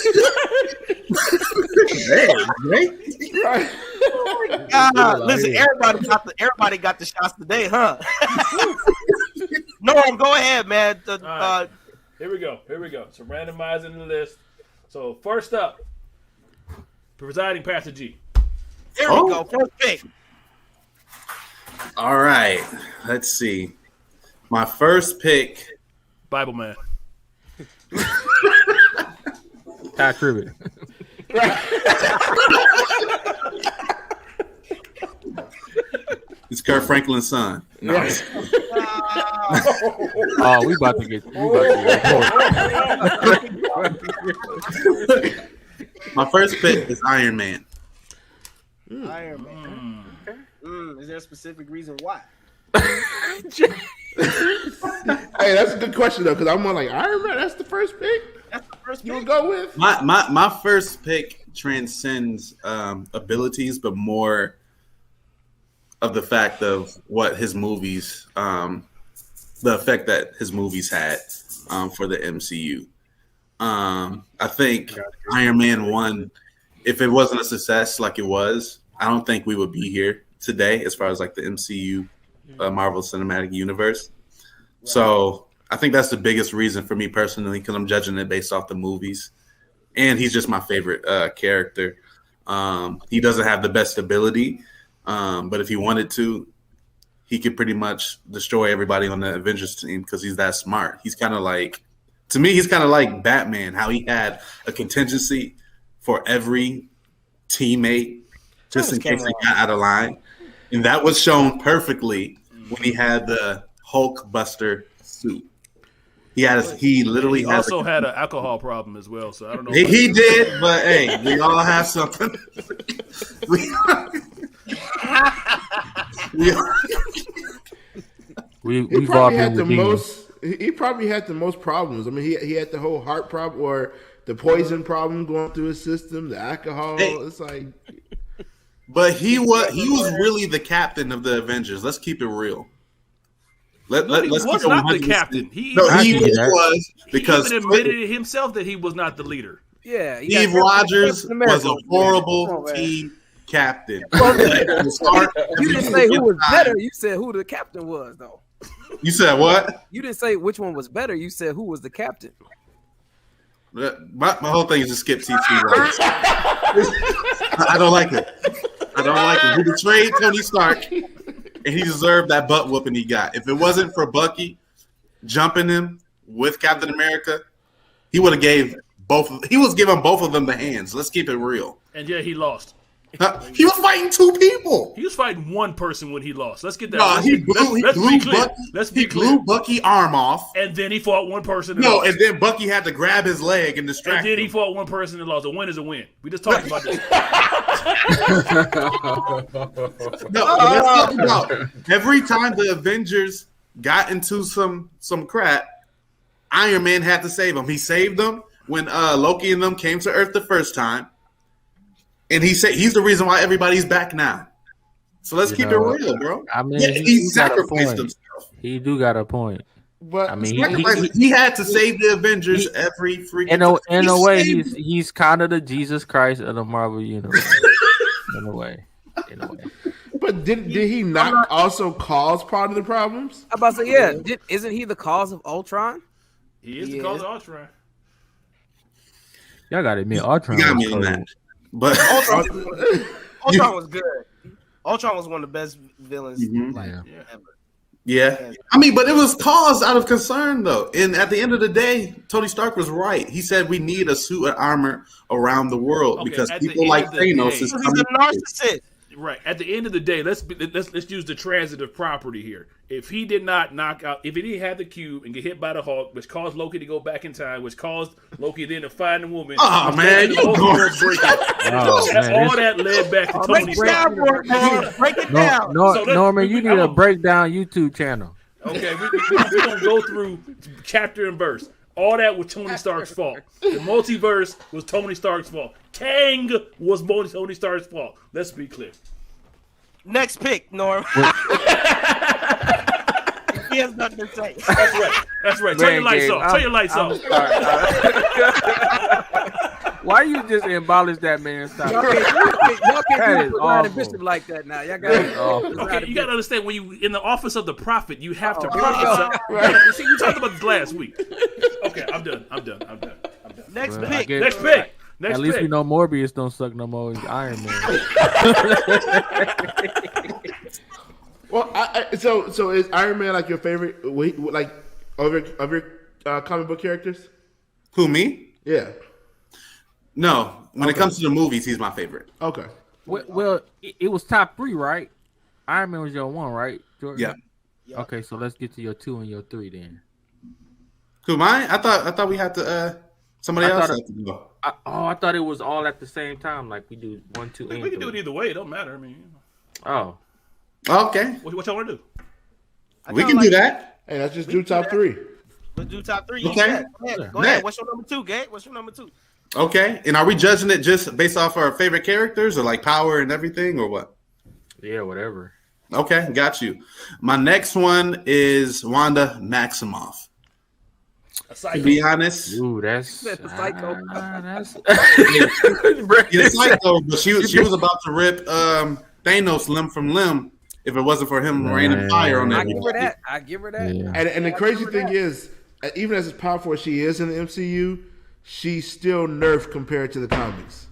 Speaker 1: Listen, everybody got the shots today, huh? Norm, go ahead, man.
Speaker 3: All right. Here we go. So randomizing the list. So first up, presiding Pastor G.
Speaker 1: There we go. First pick.
Speaker 4: All right. Let's see. My first pick.
Speaker 3: Bible man.
Speaker 2: Ty Tribbett.
Speaker 4: It's Kurt Franklin's son. No.
Speaker 2: Oh, we about to get.
Speaker 4: My first pick is Iron Man.
Speaker 1: Iron Man. Is there a specific reason why?
Speaker 5: Hey, that's a good question though, because I'm more like Iron Man. That's the first pick.
Speaker 1: That's the first
Speaker 5: You
Speaker 1: pick.
Speaker 5: would go with?
Speaker 4: My first pick transcends abilities, but more of the fact of what his movies, the effect that his movies had for the MCU. I think Iron Man 1, if it wasn't a success like it was, I don't think we would be here today as far as like the MCU Marvel Cinematic Universe. So I think that's the biggest reason for me personally, because I'm judging it based off the movies. And he's just my favorite character. He doesn't have the best ability, but if he wanted to, he could pretty much destroy everybody on the Avengers team because he's that smart. He's kind of like, to me, he's kind of like Batman, how he had a contingency for every teammate, just in
Speaker 1: Travis
Speaker 4: case he
Speaker 1: came
Speaker 4: got out of line. And that was shown perfectly when he had the Hulk Buster suit. He literally
Speaker 3: He also had an alcohol problem as well, so I don't know.
Speaker 4: He did, but hey, we all have something. we
Speaker 5: probably had the most. He probably had the most problems. I mean, he had the whole heart problem or the poison problem going through his system, the alcohol.
Speaker 4: Hey.
Speaker 5: It's like,
Speaker 4: but he was really the captain of the Avengers. Let's keep it real. Let's
Speaker 3: he was
Speaker 4: keep it
Speaker 3: not the
Speaker 4: 100%.
Speaker 3: captain. He
Speaker 4: was because
Speaker 3: he even admitted it himself that he was not the leader.
Speaker 6: Yeah,
Speaker 4: Steve Rogers was a horrible team captain.
Speaker 6: You didn't say who was better. You said who the captain was, though.
Speaker 4: You said what?
Speaker 6: You didn't say which one was better. You said who was the captain.
Speaker 4: My whole thing is to skip Steve Rogers. I don't like it. He betrayed Tony Stark. And he deserved that butt whooping he got. If it wasn't for Bucky jumping him with Captain America, he would have gave he was giving both of them the hands. Let's keep it real.
Speaker 3: And yeah, he lost.
Speaker 4: He was fighting two people.
Speaker 3: He was fighting one person when he lost. Let's get that.
Speaker 4: No, he blew Bucky's arm off.
Speaker 3: And then he fought one person.
Speaker 4: And then Bucky had to grab his leg and distract
Speaker 3: him. And then he
Speaker 4: him.
Speaker 3: fought one person and lost. A win is a win. We just talked about this.
Speaker 4: Every time the Avengers got into some crap, Iron Man had to save them. He saved them when Loki and them came to Earth the first time. And he's the reason why everybody's back now. So let's keep it real, bro.
Speaker 2: I mean,
Speaker 4: he sacrificed himself.
Speaker 2: He do got a point.
Speaker 5: But
Speaker 2: I mean,
Speaker 4: he had to save the Avengers every freaking.
Speaker 2: In a way, he's kind of the Jesus Christ of the Marvel universe. in a way.
Speaker 5: But did he not also cause part of the problems?
Speaker 6: I'm about to say, yeah. Isn't he the cause of Ultron?
Speaker 3: He is the cause of Ultron.
Speaker 2: Y'all gotta admit, Ultron.
Speaker 4: You got me on that. But
Speaker 1: Ultron was good. Ultron was one of the best villains ever.
Speaker 4: Yeah. I mean, but it was caused out of concern, though. And at the end of the day, Tony Stark was right. He said we need a suit of armor around the world because people like Thanos is coming.
Speaker 1: He's a narcissist.
Speaker 3: Right. At the end of the day, let's use the transitive property here. If he did not knock out, if he didn't have the cube and get hit by the Hulk, which caused Loki to go back in time, which caused Loki then to find the woman.
Speaker 4: Oh man,
Speaker 3: all that led back to Tony Stark.
Speaker 1: Break it down.
Speaker 2: Norman, you need a breakdown YouTube channel.
Speaker 3: Okay, we're gonna go through chapter and verse. All that was Tony Stark's fault. The multiverse was Tony Stark's fault. Kang was Tony Stark's fault. Let's be clear.
Speaker 1: Next pick, Norm. He has nothing to say.
Speaker 3: That's right. Turn your lights off. Turn your lights off.
Speaker 6: Why you just abolish that man's style? Y'all can't do Ryan Bishop like that now. Y'all got
Speaker 3: okay, you got to understand when you in the office of the prophet, you have to prophesy. Right. See, we talked about this last week. Okay, I'm done.
Speaker 1: Next pick.
Speaker 3: Next pick.
Speaker 2: At least we know Morbius don't suck no more. He's Iron Man.
Speaker 5: Well, so is Iron Man like your favorite? Like of your comic book characters?
Speaker 4: Who, me?
Speaker 5: Yeah.
Speaker 4: No, when it comes to the movies, he's my favorite.
Speaker 5: Okay.
Speaker 2: Well, it was top 3, right? Iron Man was your 1, right, Jordan?
Speaker 4: Yeah.
Speaker 2: Okay, so let's get to your 2 and your 3 then.
Speaker 4: Who, mine? I thought we had to. Somebody else had to go.
Speaker 2: I thought it was all at the same time, like we do 1, 2, and 3.
Speaker 3: We can do it either way. It don't matter. I mean.
Speaker 2: Oh.
Speaker 4: Okay.
Speaker 3: What y'all want to do?
Speaker 4: We can do that.
Speaker 5: Hey, let's just do top 3.
Speaker 1: Let's do top 3.
Speaker 4: Okay.
Speaker 1: Go ahead. What's your number 2, Gabe? What's your number 2?
Speaker 4: Okay. And are we judging it just based off our favorite characters or like power and everything or what?
Speaker 2: Yeah, whatever.
Speaker 4: Okay, got you. My next one is Wanda Maximoff. To be honest,
Speaker 2: ooh, that's
Speaker 6: a psycho.
Speaker 4: Yeah, psycho. But she was about to rip Thanos limb from limb if it wasn't for him raining fire on everybody.
Speaker 6: I give her that.
Speaker 2: Yeah.
Speaker 5: And the crazy thing is, even as powerful as she is in the MCU, she's still nerfed compared to the comics.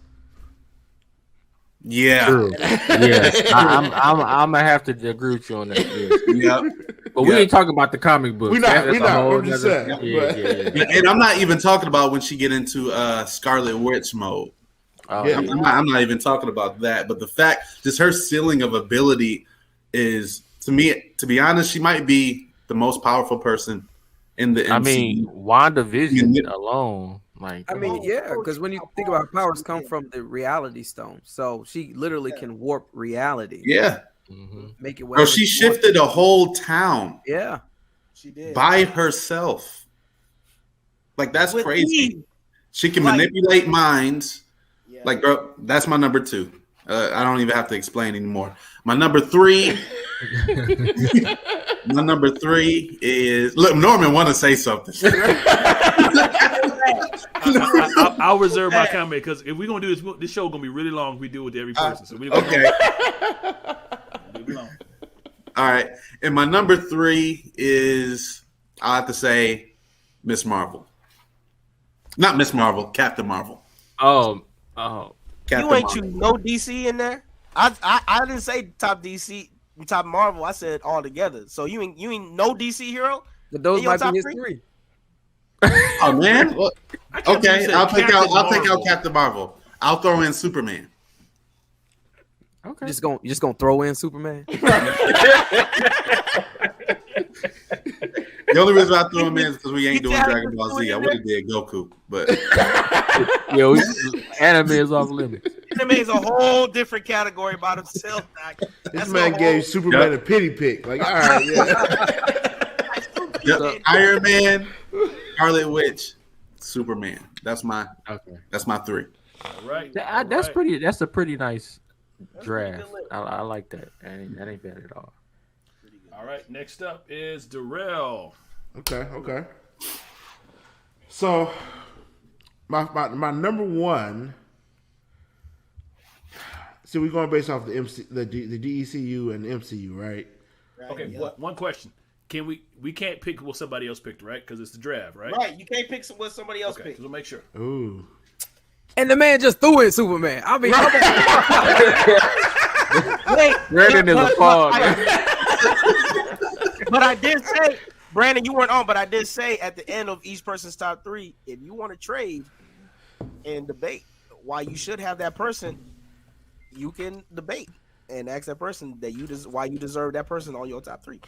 Speaker 4: Yeah.
Speaker 2: True. Yes. I'm gonna have to agree with you on that.
Speaker 4: Yeah.
Speaker 2: But we ain't talking about the comic books.
Speaker 5: We not. I'm just saying.
Speaker 2: Yeah.
Speaker 4: And I'm not even talking about when she get into Scarlet Witch mode.
Speaker 5: Yeah.
Speaker 4: I'm not even talking about that. But the fact, just her ceiling of ability is, to me, to be honest, she might be the most powerful person in the MCU.
Speaker 2: I mean, WandaVision alone, like.
Speaker 6: I mean, yeah, because when you think about powers come from the reality stone, so she literally can warp reality.
Speaker 4: Yeah.
Speaker 6: Make it.
Speaker 4: Bro, she shifted a whole town.
Speaker 6: Yeah,
Speaker 1: She did.
Speaker 4: By herself. Like, that's
Speaker 1: With
Speaker 4: crazy.
Speaker 1: ease.
Speaker 4: She can manipulate minds.
Speaker 1: Yeah.
Speaker 4: Like, bro, that's my number 2. I don't even have to explain anymore. My number 3. My number 3 is, look, Norman want to say something.
Speaker 3: I'll reserve my comment because if we're gonna do this show gonna be really long. If we do it with every person. So
Speaker 4: okay. All right. And my number 3 is, I have to say, Miss Marvel. Not Miss Marvel, Captain Marvel.
Speaker 2: Oh.
Speaker 4: Captain
Speaker 1: You ain't
Speaker 4: Marvel.
Speaker 1: choose no DC in there. I didn't say top DC, top Marvel. I said all together. So you ain't no DC hero.
Speaker 6: but those
Speaker 1: In your
Speaker 6: might
Speaker 1: top
Speaker 6: be his
Speaker 1: three?
Speaker 6: 3.
Speaker 4: Oh man. Well,
Speaker 3: I can't believe
Speaker 4: okay,
Speaker 3: you said
Speaker 4: I'll take out
Speaker 3: Marvel.
Speaker 4: Captain Marvel. I'll throw in Superman.
Speaker 2: Okay.
Speaker 6: You just gonna throw in Superman?
Speaker 4: The only reason I threw him in is because we ain't doing
Speaker 1: You
Speaker 4: Dragon Ball Z. I would have did Goku, but
Speaker 2: Yo, anime is off limits.
Speaker 1: Anime is a whole different category by themselves.
Speaker 5: This man gave Superman a pity pick. Like, all right, yeah.
Speaker 4: Iron Man, Scarlet Witch, Superman. That's my 3.
Speaker 3: All right.
Speaker 2: That's pretty. That's a pretty nice draft. I like that. That ain't bad at all.
Speaker 3: All right. Next up is Darrell.
Speaker 5: Okay. So, my number 1. So we're going based off the DECU and the MCU, right?
Speaker 3: Okay. One question. Can we can't pick what somebody else picked, right? Because it's the draft, right?
Speaker 1: Right, you can't pick what somebody else
Speaker 3: Okay.
Speaker 1: picked.
Speaker 3: So we'll make sure.
Speaker 5: Ooh.
Speaker 6: And the man just threw in Superman. I mean,
Speaker 2: Brandon is a fraud.
Speaker 1: But I did say, Brandon, you weren't on, but I did say at the end of each person's top 3, if you want to trade and debate why you should have that person, you can debate and ask that person that why you deserve that person on your top 3.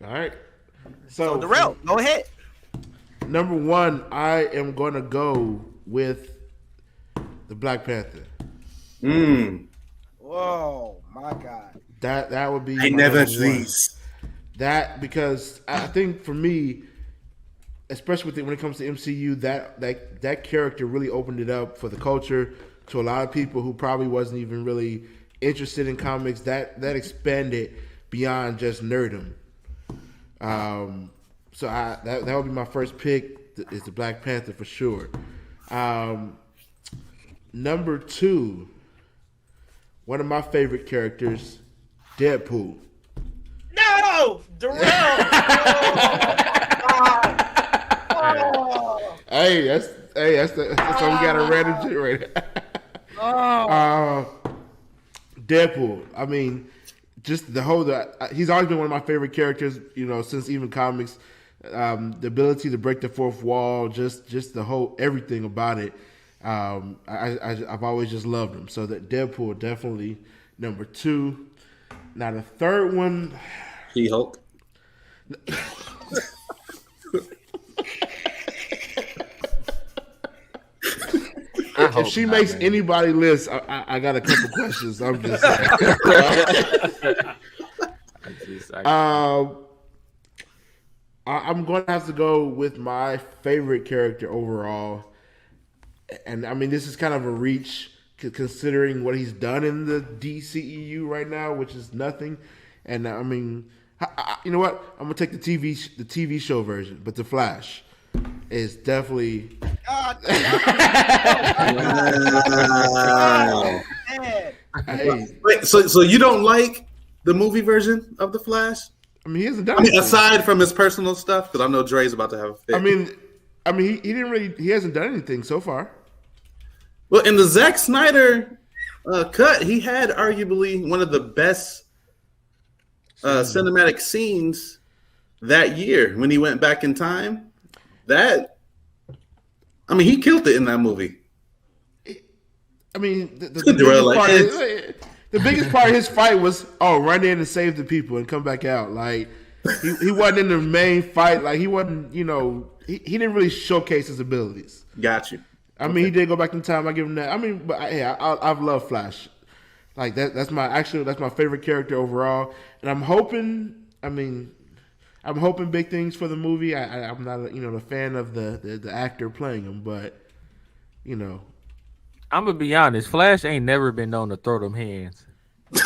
Speaker 5: All right.
Speaker 1: So Darrell, go ahead.
Speaker 5: Number 1, I am going to go with the Black Panther.
Speaker 1: Whoa, my God.
Speaker 5: That would be.
Speaker 4: I
Speaker 5: my
Speaker 4: never
Speaker 5: number 1.
Speaker 4: please.
Speaker 5: That, because I think for me, especially when it comes to MCU, that character really opened it up for the culture to a lot of people who probably wasn't even really interested in comics. That expanded beyond just nerdom. So that would be my first pick. Is the Black Panther for sure. Number 2, one of my favorite characters, Deadpool.
Speaker 1: No, Darrell.
Speaker 5: Hey, that's how we got a random shit right now. Deadpool. I mean, just he's always been one of my favorite characters, since even comics. The ability to break the fourth wall, just the whole everything about it. I've always just loved him. So that Deadpool definitely number 2. Now the third one,
Speaker 4: She-Hulk.
Speaker 5: if she makes anybody list, I got a couple questions. I'm just saying. I'm going to have to go with my favorite character overall. And I mean, this is kind of a reach considering what he's done in the DCEU right now, which is nothing. And I mean, you know what? I'm going to take the TV show version, but The Flash is definitely.
Speaker 4: Wait, so you don't like the movie version of The Flash?
Speaker 5: I mean, he hasn't done anything.
Speaker 4: Aside from his personal stuff, because I know Dre's about to have a fit.
Speaker 5: I mean, he hasn't done anything so far.
Speaker 4: Well, in the Zack Snyder cut, he had arguably one of the best cinematic scenes that year when he went back in time. He killed it in that movie.
Speaker 5: I mean, the biggest part of his fight was run in and save the people and come back out. Like he wasn't in the main fight. Like he wasn't, he didn't really showcase his abilities.
Speaker 4: Got you.
Speaker 5: I mean, he did go back in time. I give him that. I mean, but I've loved Flash. Like that's my favorite character overall. And I'm hoping big things for the movie. I'm not a fan of the actor playing him, but
Speaker 2: I'm gonna be honest. Flash ain't never been known to throw them hands.
Speaker 6: But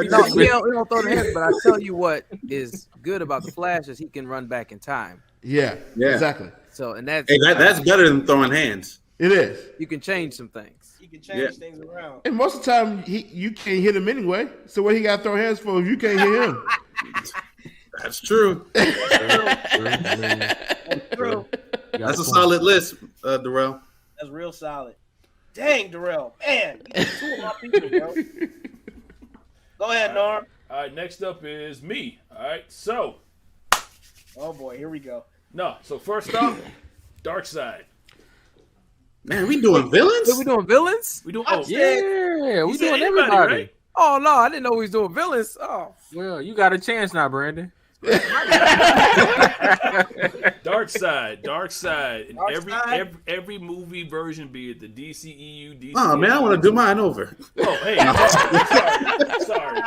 Speaker 6: no, he don't throw the hands. But I tell you what is good about the Flash is he can run back in time.
Speaker 5: Yeah, exactly.
Speaker 6: So that's
Speaker 4: that's better than throwing hands.
Speaker 5: It is.
Speaker 6: You can change some things.
Speaker 1: You can change things around.
Speaker 5: And most of the time, you can't hit him anyway. So what he got to throw hands for if you can't hit him?
Speaker 4: That's true.
Speaker 1: That's true.
Speaker 4: That's a solid list, Darrell.
Speaker 1: That's real solid. Dang, Darrell. Man, you two of my people, bro. Go ahead, Norm.
Speaker 3: All right, next up is me. All right, so.
Speaker 1: Oh, boy, here we go.
Speaker 3: No, so first off, Darkseid.
Speaker 4: Man, we doing villains?
Speaker 6: We doing villains?
Speaker 3: We doing
Speaker 2: Yeah, we doing everybody.
Speaker 3: Right?
Speaker 6: Oh no, I didn't know we was doing villains. Oh,
Speaker 2: Well, you got a chance now, Brandon.
Speaker 3: Darkseid. In every movie version, be it the DCEU, DCEU.
Speaker 4: Oh man, I want to do mine over.
Speaker 3: Oh hey, sorry.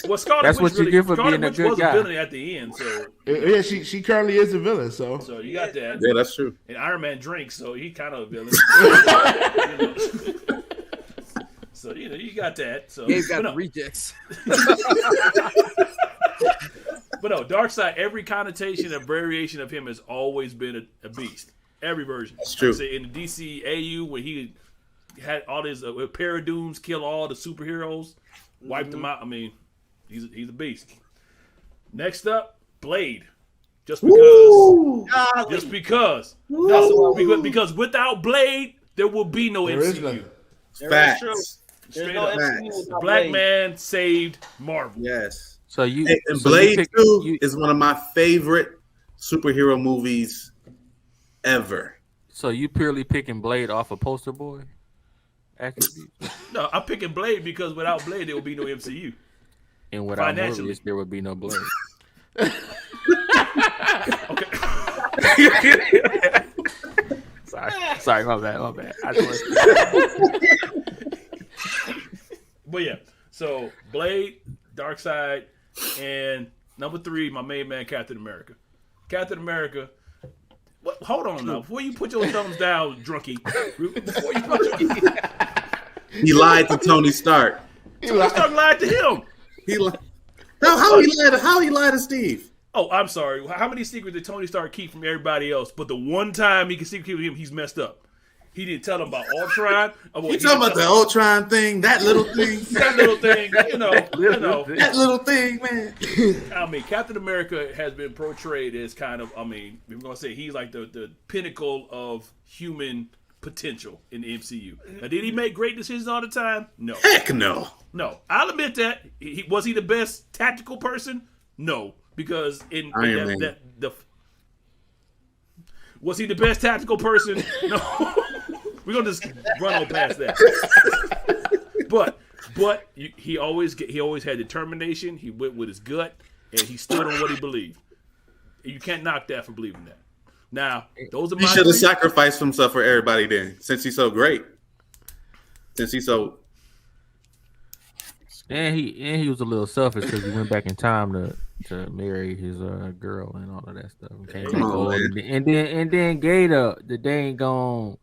Speaker 3: Well, Scarlet
Speaker 2: That's
Speaker 3: Witch
Speaker 2: what you get for
Speaker 3: Scarlet
Speaker 2: being a
Speaker 3: Witch
Speaker 2: good
Speaker 3: was
Speaker 2: guy.
Speaker 3: a villain at the end, so
Speaker 5: Yeah, she currently is a villain. So
Speaker 3: you got that.
Speaker 4: Yeah, that's true.
Speaker 3: And Iron Man drinks, so he kind of a villain. So you got that. So
Speaker 6: Gabe's got the rejects.
Speaker 3: But no, Darkseid, every connotation and variation of him has always been a beast. Every version.
Speaker 4: That's true.
Speaker 3: Like I say, in the DCEU, when he had all his Paradooms kill all the superheroes, wiped them out. I mean, he's a beast. Next up, Blade. Just because. Because without Blade, there will be no MCU.
Speaker 4: Facts.
Speaker 3: Straight
Speaker 1: no
Speaker 3: up.
Speaker 1: MCU without
Speaker 3: Black
Speaker 1: Blade.
Speaker 3: man saved Marvel.
Speaker 4: Yes.
Speaker 2: So you
Speaker 4: And Blade 2 is one of my favorite superhero movies ever.
Speaker 2: So you purely picking Blade off a poster boy? Attribute.
Speaker 3: No, I'm picking Blade because without Blade, there will be no MCU.
Speaker 2: And without
Speaker 3: Financially.
Speaker 2: Morbius, there would be no Blade.
Speaker 3: Okay.
Speaker 2: Sorry, my bad.
Speaker 3: But yeah, so Blade, Darkseid, and number 3, my main man, Captain America. Captain America. What, hold on now. Before you put your thumbs down, drunkie. Before you put your,
Speaker 4: He lied to Tony Stark.
Speaker 3: Tony Stark lied to him.
Speaker 4: He lied. How he lied to Steve?
Speaker 3: Oh, I'm sorry. How many secrets did Tony Stark keep from everybody else? But the one time he can secret keep him, he's messed up. He didn't tell them about Ultron.
Speaker 4: You talking about the Ultron thing? That little thing?
Speaker 3: That little thing,
Speaker 4: That little thing, man.
Speaker 3: I mean, Captain America has been portrayed as kind of, we're going to say he's like the pinnacle of human potential in the MCU. Now, did he make great decisions all the time? No.
Speaker 4: Heck no.
Speaker 3: No. I'll admit that. Was he the best tactical person? No. Because was he the best tactical person? No. We're gonna just run on past that. But he always had determination. He went with his gut, and he stood on what he believed. You can't knock that for believing that. Now, those are my.
Speaker 4: He should have sacrificed himself for everybody then, since he's so great. Since he's so.
Speaker 2: And he was a little selfish because he went back in time to marry his girl and all of that stuff. And then gave the dang gone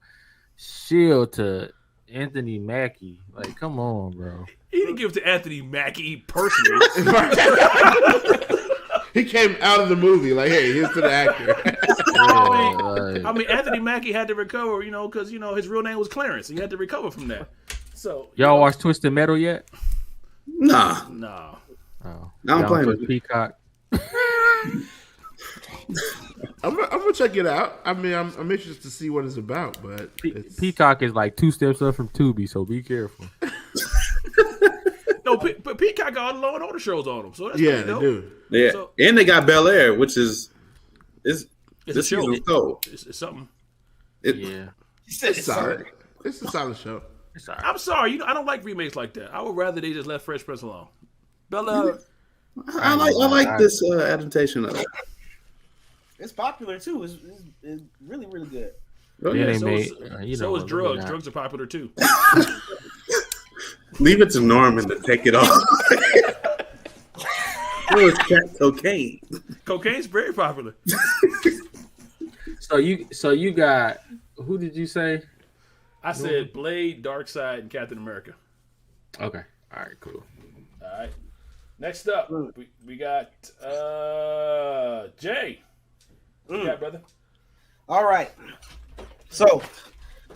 Speaker 2: shield to Anthony Mackie. Like, come on, bro.
Speaker 3: He didn't give it to Anthony Mackie personally.
Speaker 5: He came out of the movie like, hey, here's to the actor.
Speaker 3: I mean, Anthony Mackie had to recover, because his real name was Clarence. He had to recover from that. So
Speaker 2: y'all watch Twisted Metal yet?
Speaker 4: Nah.
Speaker 3: No.
Speaker 2: Oh,
Speaker 4: I'm playing with
Speaker 2: Peacock.
Speaker 5: I'm gonna check it out. I mean, I'm interested to see what it's about, but
Speaker 2: Peacock is like 2 steps up from Tubi, so be careful.
Speaker 3: No, but Peacock got all the Law and Order shows on them, so that's
Speaker 5: yeah,
Speaker 3: pretty
Speaker 5: they
Speaker 3: dope.
Speaker 5: do.
Speaker 4: Yeah,
Speaker 3: So-
Speaker 4: and they got Bel Air, which is
Speaker 3: It's a show.
Speaker 4: season's cold.
Speaker 3: It's something.
Speaker 4: It,
Speaker 2: Yeah.
Speaker 1: He said
Speaker 5: It's solid. It's a solid show.
Speaker 2: It's all right.
Speaker 3: I'm sorry, I don't like remakes like that. I would rather they just let Fresh Prince alone. Bella,
Speaker 4: I like this adaptation of it.
Speaker 1: It's popular too. It's really really good.
Speaker 4: Oh,
Speaker 2: Yeah,
Speaker 4: yeah.
Speaker 2: they
Speaker 3: so
Speaker 2: made,
Speaker 3: is, so is drugs. Drugs are popular too.
Speaker 4: Leave it to Norman to take it off. It was crack cocaine.
Speaker 3: Cocaine's very popular.
Speaker 2: So you got, who did you say?
Speaker 3: I said Blade, Darkseid, and Captain America.
Speaker 2: Okay. All right. Cool.
Speaker 3: All right. Next up, we got Jay. What you got, brother?
Speaker 1: All right. So,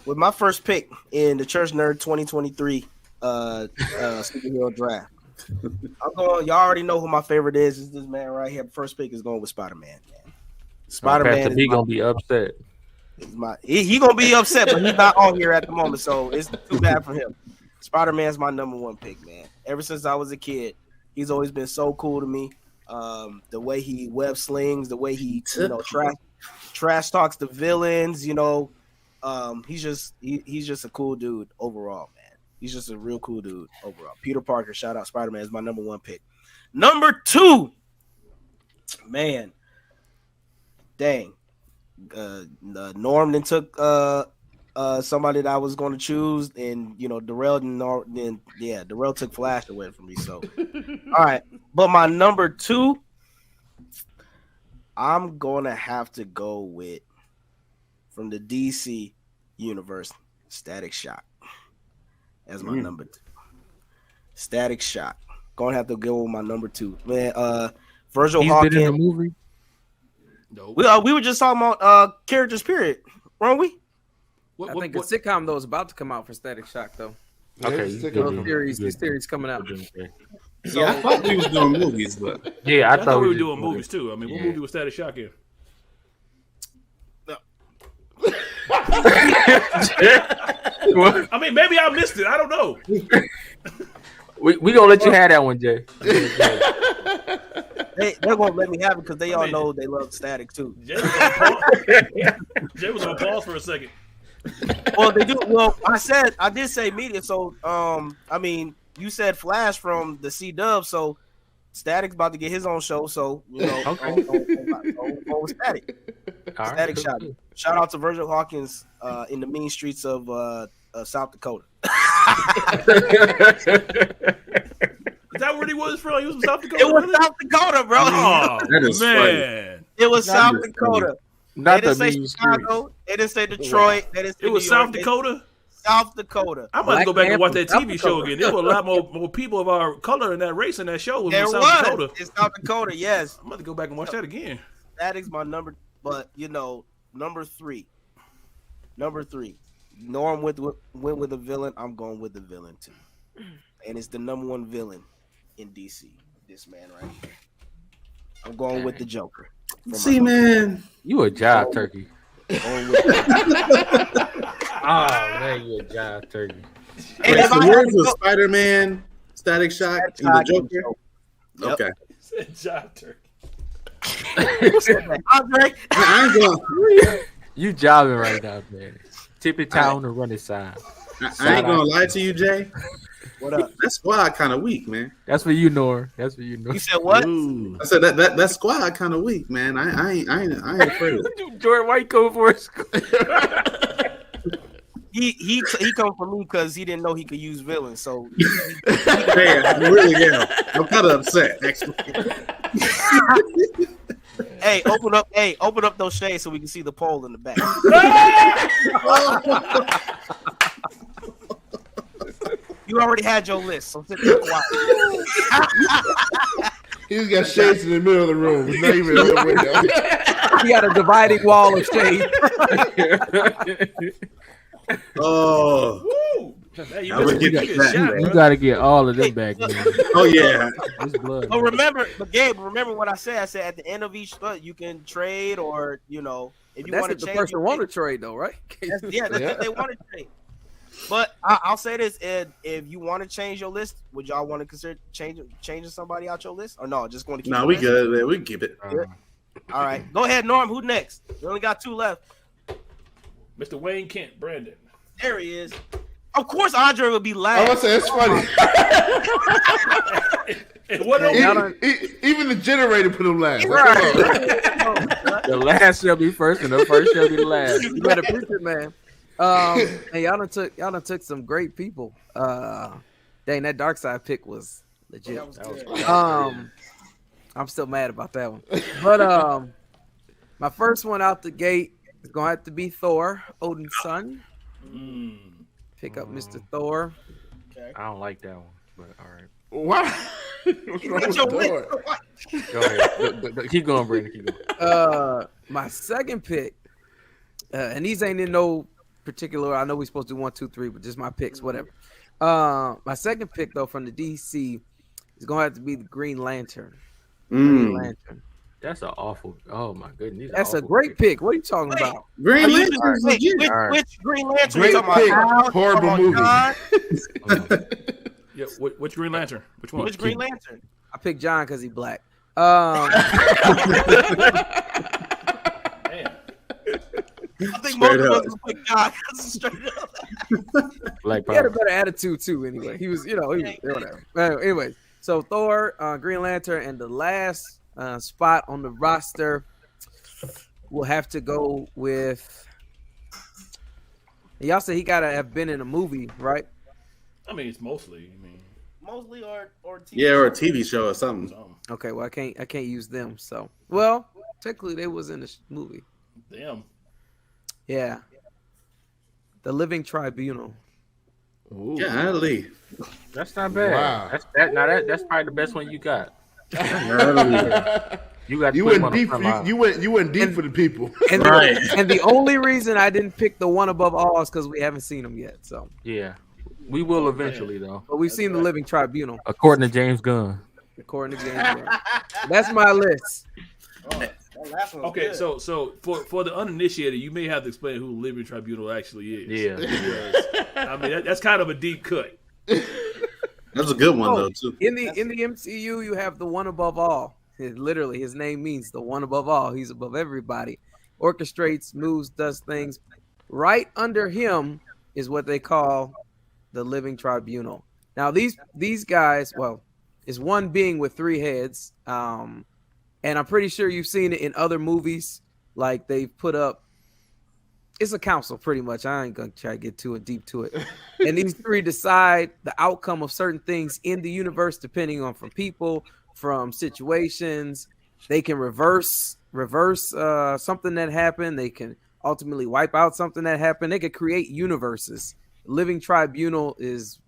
Speaker 1: with my first pick in the Church Nerd 2023 superhero draft, I'm going. Y'all already know who my favorite is. It's this man right here. First pick is going with Spider-Man. Spider-Man.
Speaker 2: Pastor B gonna be upset.
Speaker 1: He gonna be upset, but he's not on here at the moment, so it's too bad for him. Spider-Man's my number one pick, man. Ever since I was a kid, he's always been so cool to me. The way he web slings, the way he trash talks the villains, he's just a cool dude overall, man. He's just a real cool dude overall. Peter Parker, shout out, Spider-Man is my number one pick. Number two, man, dang. Norm then took somebody that I was going to choose, and Darrell Darrell took Flash away from me. So, all right, but my number two, I'm gonna have to go with from the DC universe, Static Shock as my number two. Static Shock, gonna have to go with my number two, man. Virgil Hawkins.
Speaker 2: Been in the movie.
Speaker 3: No.
Speaker 1: We were just talking about characters, period, weren't we?
Speaker 6: I think a sitcom though is about to come out for Static Shock though.
Speaker 2: Okay,
Speaker 6: This series coming out.
Speaker 1: So,
Speaker 4: I thought we was doing movies, but
Speaker 2: Yeah,
Speaker 3: I thought we were
Speaker 2: just-
Speaker 3: doing movies too. I mean, what movie was Static Shock in? I mean, maybe I missed it. I don't know.
Speaker 2: We gonna let you have that one, Jay.
Speaker 1: they're gonna let me have it because they all know they love Static too.
Speaker 3: Jay was on pause for a second.
Speaker 1: Well, they do. Well, I did say media. So, I mean, you said Flash from the C-Dub, so Static's about to get his own show. So,
Speaker 2: Okay.
Speaker 1: on Static.
Speaker 2: All right.
Speaker 1: Static shout. Shout out to Virgil Hawkins in the mean streets of South Dakota.
Speaker 3: Is that where he was from? He was from South Dakota.
Speaker 1: It was
Speaker 3: really?
Speaker 1: South Dakota, bro.
Speaker 3: Oh
Speaker 4: That is
Speaker 3: man,
Speaker 1: It was South
Speaker 4: is
Speaker 1: Dakota.
Speaker 2: Not
Speaker 1: They
Speaker 2: the
Speaker 1: didn't say
Speaker 2: mean
Speaker 1: Chicago. They didn't say Detroit. They didn't say
Speaker 3: it was
Speaker 1: New York.
Speaker 3: South Dakota.
Speaker 1: South Dakota.
Speaker 3: I'm about to go back and watch that
Speaker 6: Black
Speaker 3: TV
Speaker 6: Panther,
Speaker 3: show
Speaker 6: South
Speaker 3: again. There were a lot more people of our color in that race in that show. Was
Speaker 1: There
Speaker 3: in South
Speaker 1: was.
Speaker 3: Dakota.
Speaker 1: It's South Dakota, yes.
Speaker 3: I'm about to go back and watch that again.
Speaker 1: That is my number. But, number three. Norm went with a villain. I'm going with the villain, too. And it's the number one villain in DC. This man right here. I'm going with the Joker.
Speaker 4: see, man,
Speaker 2: You a job turkey.
Speaker 1: Going with
Speaker 2: Oh man, you a job turkey.
Speaker 1: And
Speaker 4: wait,
Speaker 1: if
Speaker 4: so
Speaker 1: I
Speaker 4: yours
Speaker 1: had to
Speaker 4: was
Speaker 1: go-
Speaker 4: Spider-Man, Static Shock, and the Joker.
Speaker 1: Yep.
Speaker 4: Okay,
Speaker 3: Job turkey.
Speaker 1: Andre,
Speaker 4: I ain't going.
Speaker 2: You jobbing right now, man. Tip it down and run it side.
Speaker 4: I ain't gonna lie to you, Jay.
Speaker 1: what up?
Speaker 4: That squad kind of weak, man.
Speaker 2: That's for you, Nor. That's for you, Nor.
Speaker 1: You said what?
Speaker 3: Ooh.
Speaker 4: I said that squad kind of weak, man. I ain't afraid.
Speaker 2: Jordan White go for it.
Speaker 1: He come for me because he didn't know he could use villains. So
Speaker 4: Man, I really am. I'm kind of upset, actually.
Speaker 1: hey, open up those shades so we can see the pole in the back. You already had your list, so sit there quiet.
Speaker 5: He's got shades in the middle of the room. It's not even in the window.
Speaker 6: He got a dividing wall of shade.
Speaker 4: Oh,
Speaker 3: Woo! Hey, you
Speaker 4: I would
Speaker 3: missed
Speaker 4: get
Speaker 3: a
Speaker 4: that,
Speaker 3: shot,
Speaker 4: man.
Speaker 2: You
Speaker 3: bro.
Speaker 2: gotta get all of them back, man.
Speaker 4: oh yeah.
Speaker 2: It's blood.
Speaker 1: Oh,
Speaker 2: man.
Speaker 1: Gabe, remember what I said? I said at the end of each you can trade, or if you want
Speaker 6: That's
Speaker 1: to
Speaker 6: if the
Speaker 1: change.
Speaker 6: person
Speaker 1: your
Speaker 6: want to
Speaker 1: pick.
Speaker 6: trade though, right?
Speaker 1: That's if they want to trade. But I'll say this: if you want to change your list, would y'all want to consider changing somebody out your list, or no? Just going to keep.
Speaker 4: No,
Speaker 1: the
Speaker 4: we
Speaker 1: list?
Speaker 4: good, man. We can keep it.
Speaker 1: All right, go ahead, Norm. Who next? We only got two left.
Speaker 3: Mr. Wayne Kent, Brandon.
Speaker 1: There he is. Of course, Andre would be
Speaker 5: I
Speaker 1: last.
Speaker 5: was say it's funny.
Speaker 3: And what else?
Speaker 5: Even the generator put him last.
Speaker 2: The last shall be first, and the first shall be the last.
Speaker 6: You better preach it, man. And y'all done took some great people. Dang, that dark side pick was legit. I'm still mad about that one. But my first one out the gate is gonna have to be Thor, Odin's son. Pick up Mr. Thor.
Speaker 2: I don't like that one, but all right.
Speaker 5: Why? What's wrong with Thor?
Speaker 2: Go ahead. Keep going, Brandon. Keep going.
Speaker 6: My second pick, and these ain't in no particular. I know we're supposed to do 1, 2, 3, but just my picks, whatever. My second pick though from the DC is gonna have to be the Green Lantern. Green Lantern.
Speaker 2: That's an awful. Oh my goodness.
Speaker 6: That's a great pick. What are you talking about?
Speaker 4: Green Lantern.
Speaker 1: Which Green Lantern?
Speaker 5: Great
Speaker 1: you talking
Speaker 5: pick.
Speaker 1: about?
Speaker 5: Horrible movie.
Speaker 3: Yeah, which Green Lantern? Which one?
Speaker 1: Which Green Lantern?
Speaker 6: I picked John because he's black.
Speaker 3: Man.
Speaker 1: I think most of us would pick God. Straight up.
Speaker 2: Black
Speaker 6: He had a
Speaker 2: Power.
Speaker 6: better attitude too. Anyway, he was whatever. Anyway, so Thor, Green Lantern, and the last spot on the roster will have to go with. Y'all say he gotta have been in a movie, right?
Speaker 3: I mean, it's mostly.
Speaker 1: Mostly or TV.
Speaker 4: Yeah, or a TV show or something.
Speaker 6: Okay, well I can't use them. So technically they was in the movie.
Speaker 3: Damn.
Speaker 6: Yeah, The Living Tribunal.
Speaker 5: Ooh.
Speaker 4: Golly.
Speaker 2: That's not bad.
Speaker 5: Wow.
Speaker 2: That's probably the best one you got. You got.
Speaker 5: You went deep. You went deep for the people.
Speaker 6: And,
Speaker 4: Right.
Speaker 6: and the only reason I didn't pick the one above all is because we haven't seen them yet. So,
Speaker 2: Yeah, we will eventually though,
Speaker 6: but we've seen The Living Tribunal,
Speaker 2: according to James Gunn.
Speaker 6: according to James Gunn. That's my list.
Speaker 1: That last one was
Speaker 3: Okay,
Speaker 1: good.
Speaker 3: so for the uninitiated, you may have to explain who Living Tribunal actually is.
Speaker 2: Yeah.
Speaker 3: Because, I mean, that's kind of a deep cut.
Speaker 4: That's a good one though too.
Speaker 6: In the MCU, you have the one above all. Literally, his name means the one above all. He's above everybody. Orchestrates, moves, does things. Right under him is what they call the Living Tribunal. Now, these guys, well, is one being with 3 heads. And I'm pretty sure you've seen it in other movies. Like they've put up, it's a council pretty much. I ain't gonna try to get too deep to it. And these 3 decide the outcome of certain things in the universe, depending on from people, from situations. They can reverse something that happened. They can ultimately wipe out something that happened. They could create universes. Living Tribunal is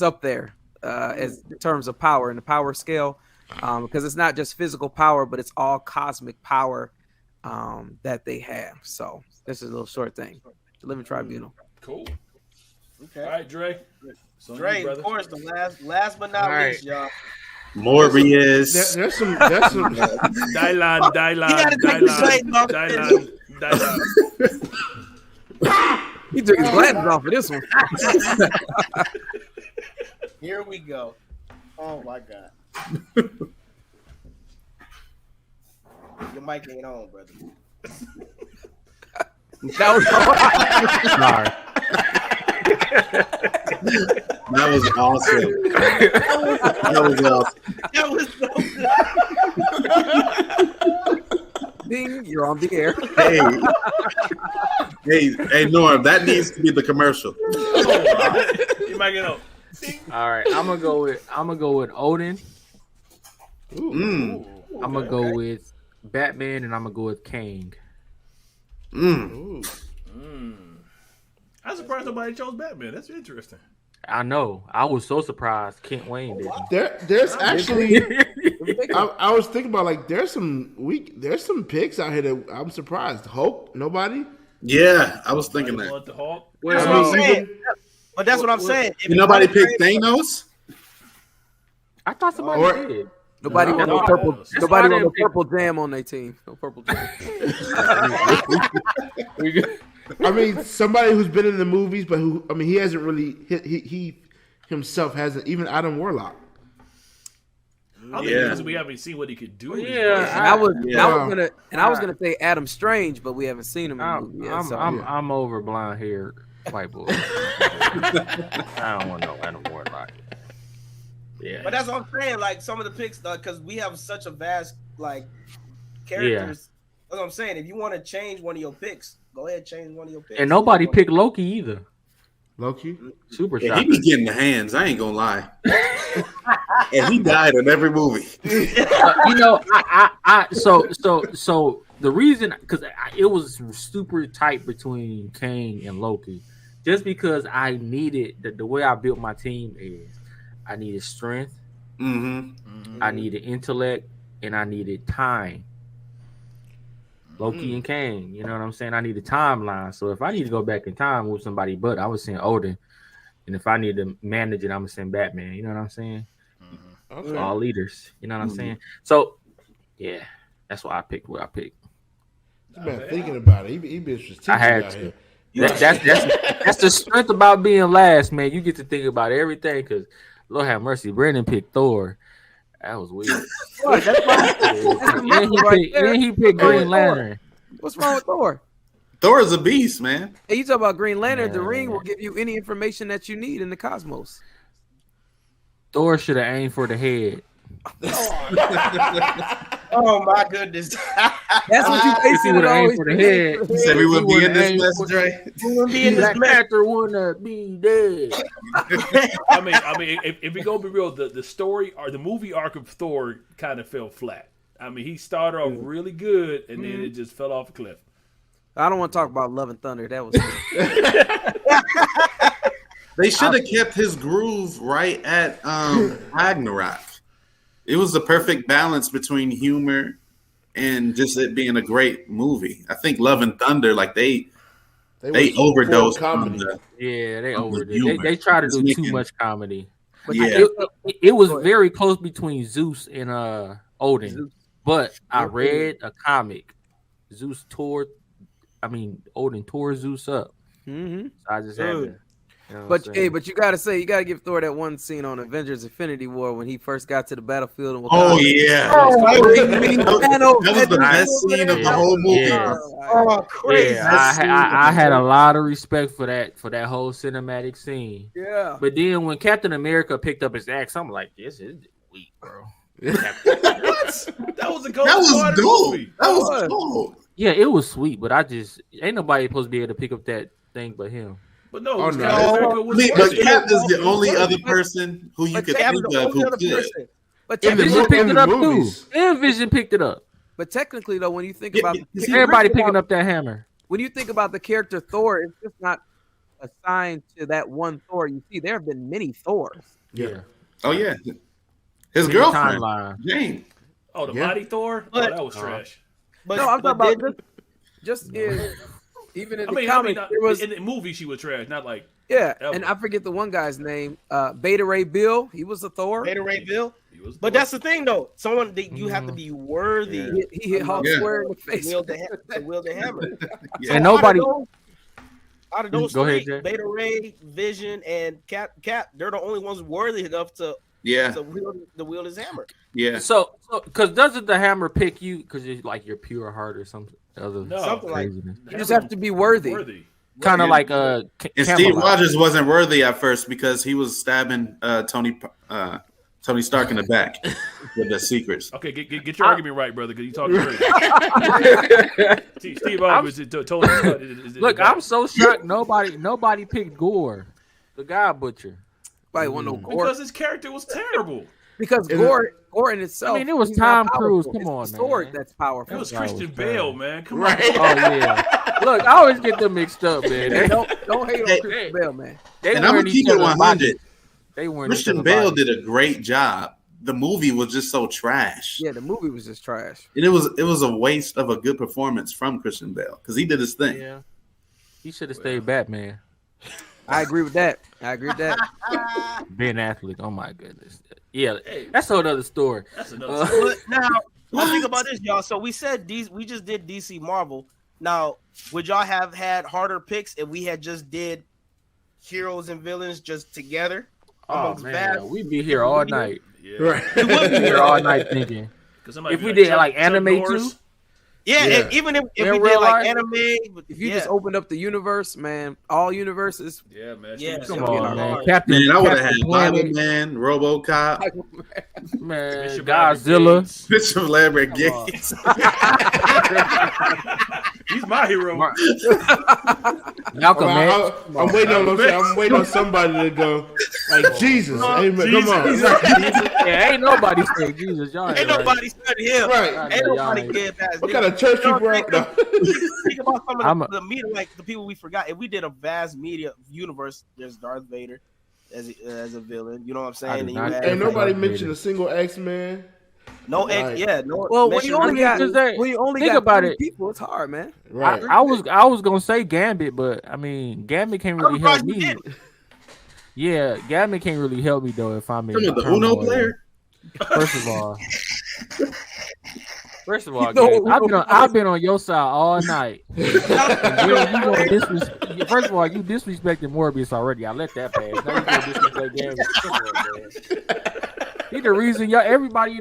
Speaker 6: up there as in terms of power and the power scale. Because it's not just physical power, but it's all cosmic power that they have. So this is a little short thing. The Living Tribunal.
Speaker 3: Cool.
Speaker 1: Okay.
Speaker 3: All right, Dre. So
Speaker 1: Dre, of course, the last but not
Speaker 2: All
Speaker 1: least, y'all.
Speaker 4: Morbius.
Speaker 5: There's some.
Speaker 3: Dylan.
Speaker 6: He took his glasses off for this one.
Speaker 1: Here we go. Oh my God. Your mic ain't on, brother.
Speaker 6: That was
Speaker 2: Sorry.
Speaker 4: That was awesome. That was awesome.
Speaker 1: That was so good.
Speaker 6: Ding, you're on the air.
Speaker 4: Hey, Norm, that needs to be the commercial.
Speaker 3: You might get on.
Speaker 2: All right, I'm gonna go with Odin.
Speaker 4: Mm.
Speaker 2: I'm gonna go with Batman, and I'm gonna go with Kang.
Speaker 4: Mm.
Speaker 3: I'm surprised nobody chose Batman. That's interesting.
Speaker 2: I know. I was so surprised Kent Wayne didn't.
Speaker 5: There's actually. I was thinking about like there's some picks out here that I'm surprised. Hulk, nobody.
Speaker 4: Yeah, I was thinking
Speaker 3: You
Speaker 4: that.
Speaker 3: want the Hulk?
Speaker 1: That's what I'm saying. But that's what I'm saying. If
Speaker 4: Nobody
Speaker 1: you
Speaker 4: picked Thanos.
Speaker 2: I thought somebody
Speaker 5: Or-
Speaker 2: did.
Speaker 6: Nobody
Speaker 3: No,
Speaker 6: want no
Speaker 3: no,
Speaker 6: purple.
Speaker 3: that's
Speaker 6: Nobody
Speaker 2: why
Speaker 6: want no
Speaker 2: they-
Speaker 6: purple jam on their team. No purple jam.
Speaker 5: I mean, somebody who's been in the movies, but who I mean, he hasn't really he himself hasn't even Adam Warlock.
Speaker 3: I think because we haven't seen what he could do.
Speaker 2: Yeah,
Speaker 6: I was gonna say Adam Strange, but we haven't seen him in the movie yet.
Speaker 2: I'm over blonde hair white boy. I don't want no Adam Warlock. Yeah,
Speaker 1: but that's what I'm saying. Like some of the picks, because we have such a vast like characters. That's what I'm saying. If you want to change one of your picks, go ahead and change one of your picks.
Speaker 2: And nobody picked Loki either.
Speaker 5: Loki?
Speaker 2: Super
Speaker 4: Yeah,
Speaker 2: shocker.
Speaker 4: he be getting the hands. I ain't gonna lie. And he died in every movie.
Speaker 2: So the reason, because it was super tight between Kang and Loki, just because I needed the way I built my team is I needed strength, I needed intellect, and I needed time. Loki and Kang, you know what I'm saying? I need a timeline. So if I need to go back in time with somebody, but I was saying Odin, and if I need to manage it, I'm gonna send Batman. You know what I'm saying? Okay. All leaders. You know what I'm saying? So yeah, that's why I picked what I picked.
Speaker 5: You've been thinking about it. He been strategic.
Speaker 2: I had to. That's the strength about being last, man. You get to think about everything because Lord have mercy, Brandon picked Thor. That was weird. And he picked Green Lantern.
Speaker 6: What's wrong with Thor?
Speaker 4: Thor is a beast, man.
Speaker 6: Hey, you talk about Green Lantern. The ring will give you any information that you need in the cosmos.
Speaker 2: Thor should have aimed for the head.
Speaker 1: Oh my goodness.
Speaker 6: That's what you basically
Speaker 2: aimed for the head.
Speaker 4: He said we would be in this mess, Dre.
Speaker 1: We would be in this
Speaker 2: Black
Speaker 1: mess.
Speaker 2: Panther wanna be dead.
Speaker 3: I mean, if we go be real, the story or the movie arc of Thor kind of fell flat. I mean, he started off really good, and then it just fell off a cliff.
Speaker 6: I don't want to talk about Love and Thunder. That was
Speaker 4: They should have kept his groove right at Ragnarok. It was the perfect balance between humor and just it being a great movie. I think Love and Thunder, like they overdosed on the
Speaker 2: they overdid.
Speaker 4: humor.
Speaker 2: They try to do
Speaker 4: It's
Speaker 2: too
Speaker 4: making-
Speaker 2: much comedy. But
Speaker 4: Yeah.
Speaker 2: it was very close between Zeus and Odin. But I read a comic. Odin tore Zeus up.
Speaker 6: Mm-hmm.
Speaker 2: So I just had to. You know
Speaker 6: But you gotta give Thor that one scene on Avengers: Infinity War when he first got to the battlefield. And
Speaker 4: Oh yeah, that was the best scene of the whole movie.
Speaker 1: Oh, crazy.
Speaker 2: Yeah, I had a lot of respect for that whole cinematic scene.
Speaker 6: Yeah.
Speaker 2: But then when Captain America picked up his axe, I'm like, this is weak, bro.
Speaker 3: What? That was a cool
Speaker 4: That was
Speaker 3: part of the
Speaker 4: dope.
Speaker 3: movie.
Speaker 4: That was cool.
Speaker 2: Yeah, it was sweet, but ain't nobody supposed to be able to pick up that thing but him.
Speaker 3: But no,
Speaker 5: Oh, no.
Speaker 3: Captain America was
Speaker 4: But
Speaker 3: worth it.
Speaker 4: Cap is the only other person who you
Speaker 6: But
Speaker 4: could
Speaker 6: Cap
Speaker 4: think
Speaker 1: The
Speaker 4: of
Speaker 1: only
Speaker 4: who
Speaker 1: other
Speaker 4: could.
Speaker 1: person.
Speaker 6: But
Speaker 5: In the
Speaker 2: Vision
Speaker 5: mo-
Speaker 2: picked
Speaker 5: in
Speaker 2: it
Speaker 5: the
Speaker 2: up
Speaker 5: movies.
Speaker 2: too. And Vision picked it up.
Speaker 6: But technically, though, when you think
Speaker 4: Yeah,
Speaker 6: about
Speaker 4: you see,
Speaker 2: Everybody picking up that hammer.
Speaker 6: when you think about the character Thor, it's just not assigned to that one Thor. You see, there have been many Thors.
Speaker 5: Yeah.
Speaker 4: Oh yeah, his
Speaker 2: In the
Speaker 4: girlfriend
Speaker 2: timeline.
Speaker 4: Jane.
Speaker 3: Oh, the
Speaker 5: Yeah.
Speaker 3: Mighty Thor?
Speaker 1: But-
Speaker 3: Oh, that was trash.
Speaker 1: But,
Speaker 6: No, I'm
Speaker 1: but
Speaker 6: talking about
Speaker 1: did-
Speaker 6: just in even in
Speaker 3: I
Speaker 6: the
Speaker 3: mean,
Speaker 6: comic. There was
Speaker 3: in the movie she was trash, not like
Speaker 6: yeah,
Speaker 3: ever.
Speaker 6: and I forget the one guy's name. Beta Ray Bill. He was a Thor.
Speaker 1: Beta Ray Bill.
Speaker 3: he was.
Speaker 1: But that's the thing, though. Someone that you have to be worthy
Speaker 6: He hit Hulk
Speaker 4: Yeah.
Speaker 6: square in the
Speaker 1: to
Speaker 6: face.
Speaker 1: wield the hammer.
Speaker 4: Yeah.
Speaker 2: And nobody.
Speaker 1: Out of those
Speaker 2: Go
Speaker 1: three,
Speaker 2: ahead, Jay.
Speaker 1: Beta Ray, Vision, and Cap, they're the only ones worthy enough to
Speaker 4: Yeah,
Speaker 1: wield his hammer.
Speaker 4: yeah.
Speaker 2: So, because doesn't the hammer pick you because it's like your pure heart or something? Other
Speaker 3: No.
Speaker 1: Something like-
Speaker 2: craziness.
Speaker 6: You just have to be worthy.
Speaker 2: Kind of
Speaker 4: Yeah.
Speaker 2: like
Speaker 4: And Steve
Speaker 2: Camelot.
Speaker 4: Rogers wasn't worthy at first because he was stabbing Tony Stark in the back with the secrets.
Speaker 3: Okay, get your argument right, brother, because you talking crazy. Steve Rogers told us.
Speaker 2: Look, I'm so shocked. Nobody picked Gore, the God Butcher.
Speaker 6: Like one no Gore
Speaker 3: because his character was terrible.
Speaker 6: because Gore in itself.
Speaker 2: I mean, it was
Speaker 6: he's not
Speaker 2: Tom Cruise.
Speaker 6: powerful.
Speaker 2: Come
Speaker 6: It's
Speaker 2: on,
Speaker 6: the sword
Speaker 2: man.
Speaker 6: that's powerful.
Speaker 3: It was
Speaker 2: That
Speaker 3: Christian
Speaker 2: was
Speaker 3: Bale,
Speaker 2: bad.
Speaker 3: man. Come
Speaker 5: Right.
Speaker 3: on.
Speaker 2: Oh yeah. Look, I always get them mixed up, man.
Speaker 6: Hey, don't hate
Speaker 4: Hey,
Speaker 6: on Christian Bale, man.
Speaker 2: They
Speaker 4: And I'm
Speaker 2: weren't
Speaker 4: gonna keep
Speaker 2: each
Speaker 4: it
Speaker 2: other's
Speaker 4: 100.
Speaker 2: bodies. They weren't.
Speaker 4: Christian Bale did a great job. The movie was just so trash,
Speaker 6: Yeah, the movie was just trash.
Speaker 4: and it was a waste of a good performance from Christian Bale because he did his thing.
Speaker 2: Yeah. He should have stayed Batman.
Speaker 6: I agree with that.
Speaker 2: Ben Affleck. Oh my goodness. Yeah, that's a whole other story.
Speaker 3: That's another.
Speaker 2: Uh,
Speaker 1: Now, let's think about this, y'all. So we said we just did DC Marvel. Now, would y'all have had harder picks if we had just did heroes and villains just together?
Speaker 2: Oh
Speaker 1: amongst
Speaker 2: man, we be here all night.
Speaker 3: Yeah.
Speaker 5: Right.
Speaker 1: We would
Speaker 2: We
Speaker 1: be
Speaker 2: here all night thinking.
Speaker 3: Somebody
Speaker 2: If
Speaker 3: be
Speaker 2: we did
Speaker 3: Chuck-
Speaker 2: like
Speaker 3: Chuck
Speaker 2: anime
Speaker 3: Norris.
Speaker 2: too,
Speaker 1: Yeah,
Speaker 5: Yeah.
Speaker 1: and even if
Speaker 2: In
Speaker 1: we
Speaker 2: real
Speaker 1: did like
Speaker 2: life?
Speaker 1: anime,
Speaker 6: If you just opened up the universe, man, all universes.
Speaker 3: Yeah, man.
Speaker 1: Yeah,
Speaker 3: Steve
Speaker 2: come
Speaker 1: it'll
Speaker 3: Buscemi.
Speaker 1: be
Speaker 2: on,
Speaker 1: hard.
Speaker 2: man. Captain,
Speaker 4: Man, I would have
Speaker 2: Captain
Speaker 4: had
Speaker 2: Planet,
Speaker 4: Bible Man, RoboCop,
Speaker 2: man,
Speaker 3: Bishop
Speaker 2: Godzilla.
Speaker 3: Gates.
Speaker 4: Bishop Lambert
Speaker 2: Come on.
Speaker 4: Gates.
Speaker 3: He's my hero.
Speaker 2: Malcolm X.
Speaker 5: I'm waiting on I'm waiting on somebody to go like Jesus. Amen. Come on.
Speaker 2: Yeah, ain't nobody saying Jesus. Y'all
Speaker 1: Ain't
Speaker 2: right.
Speaker 1: nobody studying him.
Speaker 5: Right.
Speaker 1: Ain't
Speaker 2: Y'all
Speaker 1: nobody
Speaker 2: ain't-
Speaker 1: getting past.
Speaker 5: What kind of church
Speaker 1: You know,
Speaker 5: people are?
Speaker 1: think about some
Speaker 2: I'm
Speaker 1: of
Speaker 2: a-
Speaker 1: the media, like the people we forgot. If we did a vast media universe, there's Darth Vader as a villain. You know what I'm saying?
Speaker 2: I do
Speaker 1: And you
Speaker 2: not
Speaker 1: had-
Speaker 5: Ain't nobody
Speaker 2: Darth
Speaker 5: mentioned
Speaker 2: Vader.
Speaker 5: a single X-Men.
Speaker 1: no,
Speaker 5: Right.
Speaker 1: no.
Speaker 6: Well, when
Speaker 1: mention-
Speaker 6: you only got
Speaker 2: Because they-
Speaker 6: when you only
Speaker 2: think
Speaker 6: got
Speaker 2: about
Speaker 6: 30
Speaker 2: it.
Speaker 6: people, it's hard, man.
Speaker 5: Right.
Speaker 2: I was gonna say Gambit, but I mean Gambit can't really
Speaker 1: I'm
Speaker 2: help
Speaker 1: surprised you
Speaker 2: me.
Speaker 1: didn't.
Speaker 2: Yeah, Gambit can't really help me though if I'm in
Speaker 4: Some of the
Speaker 2: turmoil.
Speaker 4: Uno player.
Speaker 2: First of all,
Speaker 6: No,
Speaker 2: Gabe,
Speaker 6: no.
Speaker 2: I've been on your side all night. And then you gonna first of all, you disrespected Morbius already. I let that pass. Now you gonna disrespect Gambit. Come on, man. He the reason y'all everybody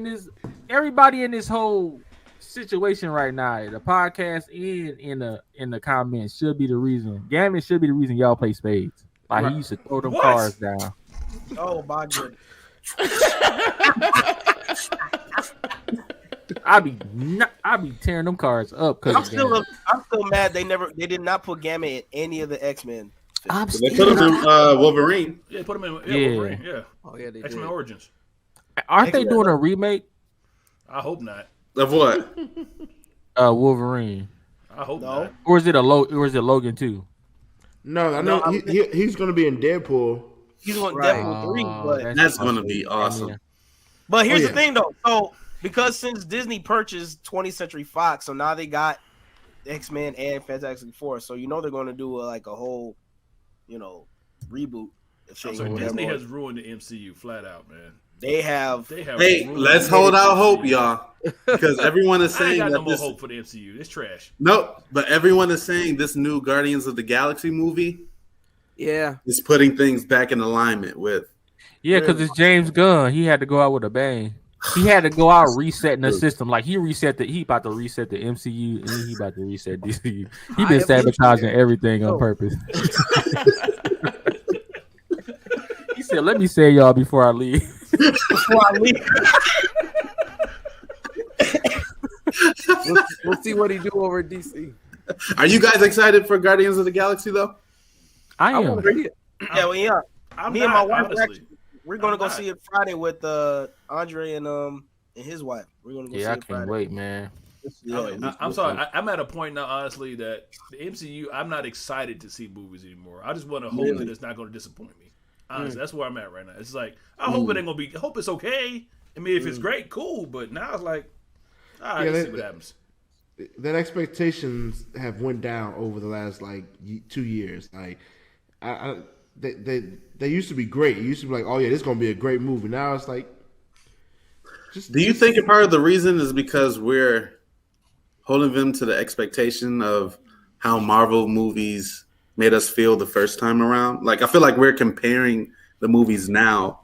Speaker 2: in this whole situation right now, the podcast and in the comments should be the reason. Gambit should be the reason y'all play spades. Like he used to throw them
Speaker 3: What?
Speaker 2: cards down.
Speaker 1: Oh my goodness.
Speaker 2: I be tearing them cards up
Speaker 1: I'm
Speaker 2: because
Speaker 1: still mad they did not put Gamma in any of the X-Men.
Speaker 4: They put him in Wolverine.
Speaker 3: Yeah, put him in.
Speaker 2: Yeah.
Speaker 3: Yeah, Wolverine. Yeah.
Speaker 6: Oh yeah, they
Speaker 3: X-Men
Speaker 6: did.
Speaker 3: Origins.
Speaker 2: aren't they doing a remake?
Speaker 3: I hope not.
Speaker 4: Of what?
Speaker 2: Wolverine,
Speaker 3: I hope
Speaker 1: No.
Speaker 3: not.
Speaker 2: or is it Logan too?
Speaker 5: No, I know he's going to be in Deadpool.
Speaker 1: He's on
Speaker 6: Right.
Speaker 1: Deadpool 3, but
Speaker 4: That's gonna be awesome.
Speaker 1: But here's
Speaker 5: Oh,
Speaker 1: the
Speaker 5: yeah.
Speaker 1: thing, though. So because since Disney purchased 20th Century Fox, so now they got X-Men and Fantastic Four. So they're going to do a whole, reboot. If
Speaker 3: I'm
Speaker 1: they
Speaker 3: sorry,
Speaker 1: go
Speaker 3: Disney
Speaker 1: that
Speaker 3: has ruined the MCU flat out, man.
Speaker 1: They have.
Speaker 3: They have.
Speaker 4: Hey,
Speaker 3: ruined
Speaker 4: let's
Speaker 3: the
Speaker 4: hold out
Speaker 3: MCU.
Speaker 4: hope, y'all, because everyone is
Speaker 3: I ain't
Speaker 4: saying
Speaker 3: got no
Speaker 4: that
Speaker 3: more
Speaker 4: this.
Speaker 3: hope for the MCU. It's trash.
Speaker 4: No, but everyone is saying this new Guardians of the Galaxy movie
Speaker 6: Yeah,
Speaker 4: is putting things back in alignment with.
Speaker 2: Yeah, because it's James Gunn. He had to go out with a bang. He had to go out resetting the system. Like he about to reset the MCU, and then he about to reset DCU. He been sabotaging everything on purpose. He said, "Let me say y'all before I leave."
Speaker 6: we'll see what he do over at DC.
Speaker 4: Are you guys excited for Guardians of the Galaxy though?
Speaker 2: I
Speaker 6: I
Speaker 2: am.
Speaker 6: want to read it.
Speaker 1: Yeah, well, yeah.
Speaker 3: I'm
Speaker 1: Me
Speaker 3: not,
Speaker 1: and my wife
Speaker 3: honestly.
Speaker 1: actually, we're going to
Speaker 3: I'm
Speaker 1: go
Speaker 3: not.
Speaker 1: see it Friday with Andre and his wife. We're going to go see
Speaker 2: Yeah, I
Speaker 1: it
Speaker 2: can't
Speaker 1: Friday.
Speaker 2: wait, man.
Speaker 1: Yeah,
Speaker 3: I'm sorry. I'm at a point now, honestly, that the MCU. I'm not excited to see movies anymore. I just want to hope that it's not going to disappoint me. Honestly, that's where I'm at right now. It's like I hope it ain't gonna be. I hope it's okay. I mean, if it's great, cool. But now it's like, all right, let's see what happens.
Speaker 5: That expectations have went down over the last 2 years. Like, they used to be great. It used to be like, oh yeah, this is gonna be a great movie. Now it's like,
Speaker 4: Do you think a part of the reason is because we're holding them to the expectation of how Marvel movies made us feel the first time around? Like, I feel like we're comparing the movies now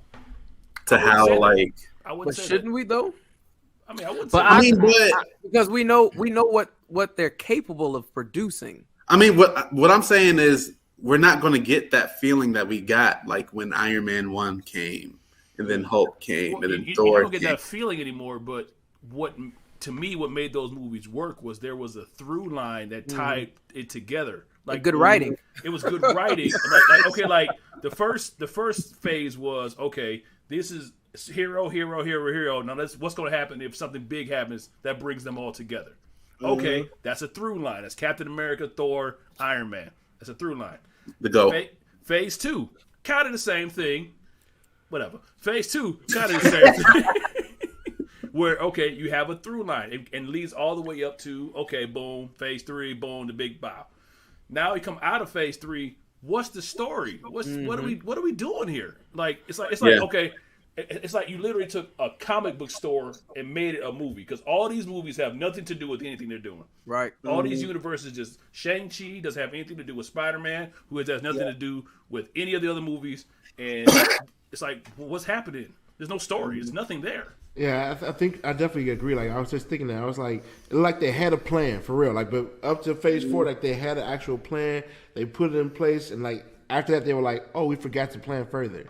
Speaker 4: to how, like,
Speaker 3: I wouldn't
Speaker 6: But
Speaker 3: say
Speaker 6: shouldn't we though?
Speaker 3: that. I mean, I wouldn't
Speaker 2: But
Speaker 3: say
Speaker 4: I
Speaker 3: that.
Speaker 4: mean, but
Speaker 6: Because we know what they're capable of producing.
Speaker 4: I mean, what I'm saying is we're not going to get that feeling that we got like when Iron Man 1 came and then Hulk came
Speaker 3: Well,
Speaker 4: and then
Speaker 3: you
Speaker 4: Thor
Speaker 3: don't get
Speaker 4: came.
Speaker 3: that feeling anymore. But what made those movies work was there was a through line that tied it together. Like
Speaker 6: Good writing.
Speaker 3: It was good writing. like the first phase was okay. This is hero. Now what's going to happen if something big happens that brings them all together? Okay, that's a through line. That's Captain America, Thor, Iron Man. That's a through line.
Speaker 4: The go.
Speaker 3: Phase 2, kind of the same thing. Whatever. Phase 2, kind of the same thing. Where, okay, you have a through line and leads all the way up to, okay, boom, phase 3, boom, the big bow. Now you come out of phase 3. What's the story? What are we doing here? Like it's like
Speaker 4: Yeah.
Speaker 3: okay, it's like you literally took a comic book store and made it a movie because all these movies have nothing to do with anything they're doing.
Speaker 6: Right.
Speaker 3: All these universes, just Shang-Chi doesn't have anything to do with Spider-Man, who has nothing to do with any of the other movies, and it's like, well, what's happening? There's no story. There's nothing there.
Speaker 5: Yeah, I think I definitely agree. Like I was just thinking that I was like, it looked like they had a plan for real. Like, but up to phase 4, like they had an actual plan. They put it in place, and like after that, they were like, oh, we forgot to plan further.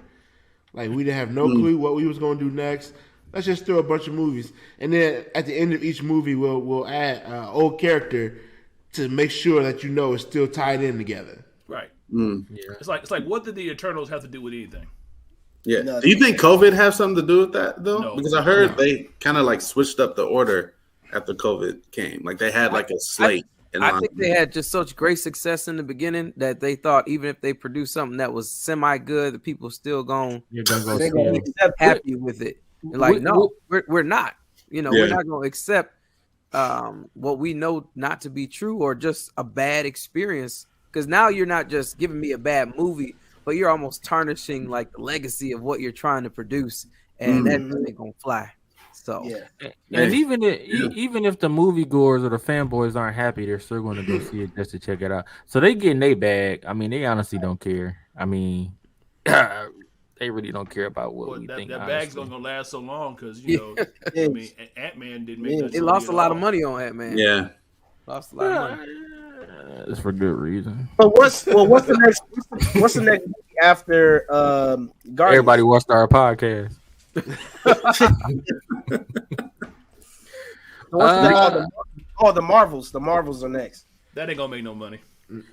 Speaker 5: Like we didn't have no clue what we was gonna do next. Let's just throw a bunch of movies, and then at the end of each movie, we'll add an old character to make sure that you know it's still tied in together.
Speaker 3: Right.
Speaker 2: Yeah.
Speaker 3: It's like what did the Eternals have to do with anything?
Speaker 4: Yeah.
Speaker 1: No,
Speaker 4: Do you think COVID have something to do with that though?
Speaker 3: No.
Speaker 4: Because I heard they kind of like switched up the order after COVID came. Like they had like a slate.
Speaker 6: I think they had just such great success in the beginning that they thought even if they produced something that was semi good, the people still
Speaker 2: You're gonna go
Speaker 6: they're
Speaker 2: see
Speaker 6: gonna
Speaker 2: it.
Speaker 6: be happy with it. And like, no, we're not. You know, we're not gonna accept what we know not to be true or just a bad experience. Because now you're not just giving me a bad movie, but you're almost tarnishing like the legacy of what you're trying to produce, and that ain't gonna fly. So,
Speaker 2: and even if the moviegoers or the fanboys aren't happy, they're still going to go see it just to check it out. So they getting their bag. I mean, they honestly don't care. I mean, they really don't care about what we think.
Speaker 3: That bag's not gonna last so long because you know, I mean, Ant-Man didn't make.
Speaker 6: They lost a lot of money on Ant-Man.
Speaker 4: Yeah,
Speaker 6: lost a lot of money.
Speaker 2: It's for good reason.
Speaker 1: But what's the next? What's the next movie after Guardians?
Speaker 2: Everybody watched our podcast.
Speaker 1: The Marvels. The Marvels are next.
Speaker 3: That ain't gonna make no money.
Speaker 4: you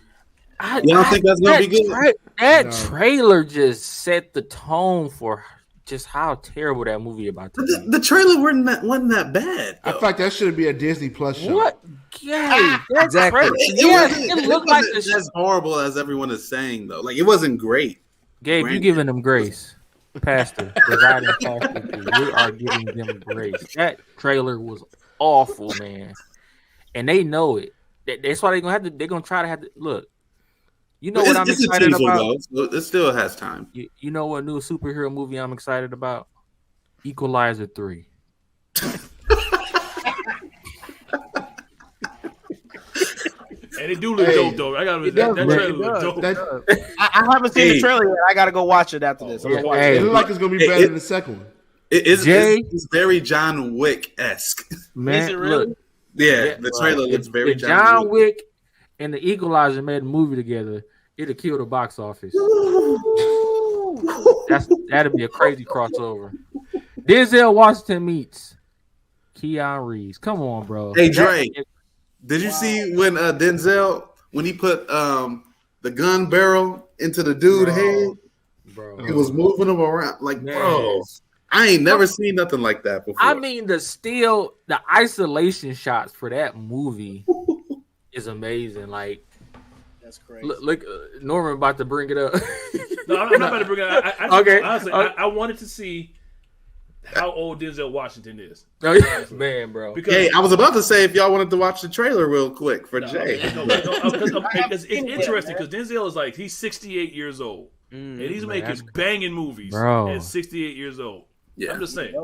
Speaker 4: don't think that's gonna be good?
Speaker 2: That trailer just set the tone for just how terrible that movie about to be.
Speaker 4: The trailer wasn't that bad.
Speaker 5: I feel like that should be a Disney Plus show.
Speaker 2: What? Yeah,
Speaker 6: exactly.
Speaker 4: It looked like as horrible as everyone is saying though. Like it wasn't great.
Speaker 2: Gabe, you giving them grace, Pastor, presiding pastor. We are giving them grace. That trailer was awful, man, and they know it. That's why they're gonna have to. They're gonna try to have to look. You know what I'm excited about?
Speaker 4: Though, so it still has time.
Speaker 2: You know what new superhero movie I'm excited about? Equalizer 3.
Speaker 3: And it do look dope though. I gotta that trailer look dope.
Speaker 1: I haven't seen the trailer yet. I gotta go watch it after this.
Speaker 5: It looks like it's gonna be better than the second one.
Speaker 4: It's very John Wick-esque.
Speaker 2: Man,
Speaker 1: Is it really?
Speaker 2: look,
Speaker 4: Yeah, the trailer looks very
Speaker 2: if John Wick and the Equalizer made a movie together, it'll kill the box office. That'd be a crazy crossover. Denzel Washington meets Keanu Reeves. Come on, bro.
Speaker 4: Hey Dre, did you see when Denzel when he put the gun barrel into the dude's head?
Speaker 2: Bro,
Speaker 4: It was moving him around like, bro. I ain't never seen nothing like that before.
Speaker 2: I mean, the isolation shots for that movie is amazing. Like,
Speaker 1: That's crazy.
Speaker 2: look, Norman about to bring it up.
Speaker 3: No, I'm not about to bring it up.
Speaker 2: Okay.
Speaker 3: Honestly, I wanted to see how old Denzel Washington is.
Speaker 2: Oh, yeah, man, bro.
Speaker 3: Because
Speaker 4: Hey, I was about to say if y'all wanted to watch the trailer real quick for Jay.
Speaker 3: it's interesting because Denzel is like he's 68 years old and he's making banging movies
Speaker 2: Bro.
Speaker 3: at 68 years old.
Speaker 4: Yeah.
Speaker 3: I'm just saying.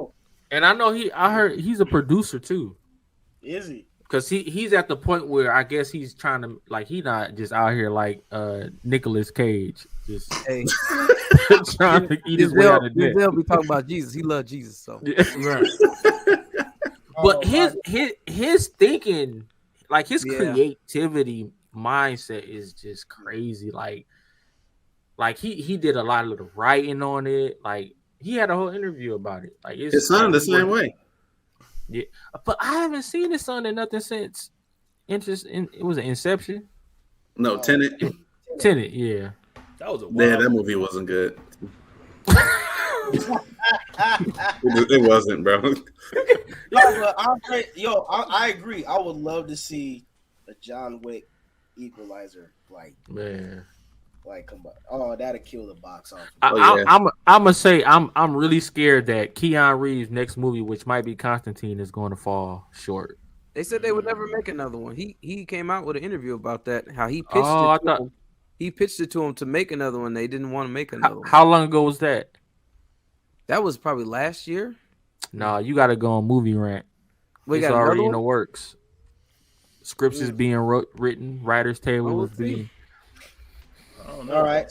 Speaker 2: And I know I heard he's a producer too.
Speaker 1: Is he?
Speaker 2: Because he's at the point where I guess he's trying to he not just out here like Nicolas Cage, just trying to eat his way out of debt.
Speaker 6: Denzel be talking about Jesus. He loved Jesus, so
Speaker 2: Right. But his thinking, like his creativity mindset is just crazy. Like he did a lot of the writing on it. Like he had a whole interview about it. Like
Speaker 4: It sounded the same way.
Speaker 2: Yeah, but I haven't seen his son in nothing since. It was an Inception.
Speaker 4: No, Tenet.
Speaker 2: Tenet, yeah.
Speaker 3: That was a
Speaker 4: Yeah,
Speaker 3: wild
Speaker 4: that movie wasn't good. It wasn't, bro.
Speaker 1: I agree. I would love to see a John Wick Equalizer
Speaker 2: Man.
Speaker 1: come on. Oh, that'd kill the box office.
Speaker 2: I'm gonna say I'm really scared that Keanu Reeves' next movie, which might be Constantine, is going to fall short.
Speaker 6: they said they would never make another one. He came out with an interview about that. How he pitched he pitched it to him to make another one. They didn't want to make another one.
Speaker 2: How long ago was that?
Speaker 6: That was probably last year.
Speaker 2: No, you got to go on Movie Rant.
Speaker 6: We
Speaker 2: It's
Speaker 6: got
Speaker 2: already
Speaker 6: another
Speaker 2: in the
Speaker 6: one?
Speaker 2: works. Scripts is being written. Writers' table is being.
Speaker 3: don't know.
Speaker 1: All right.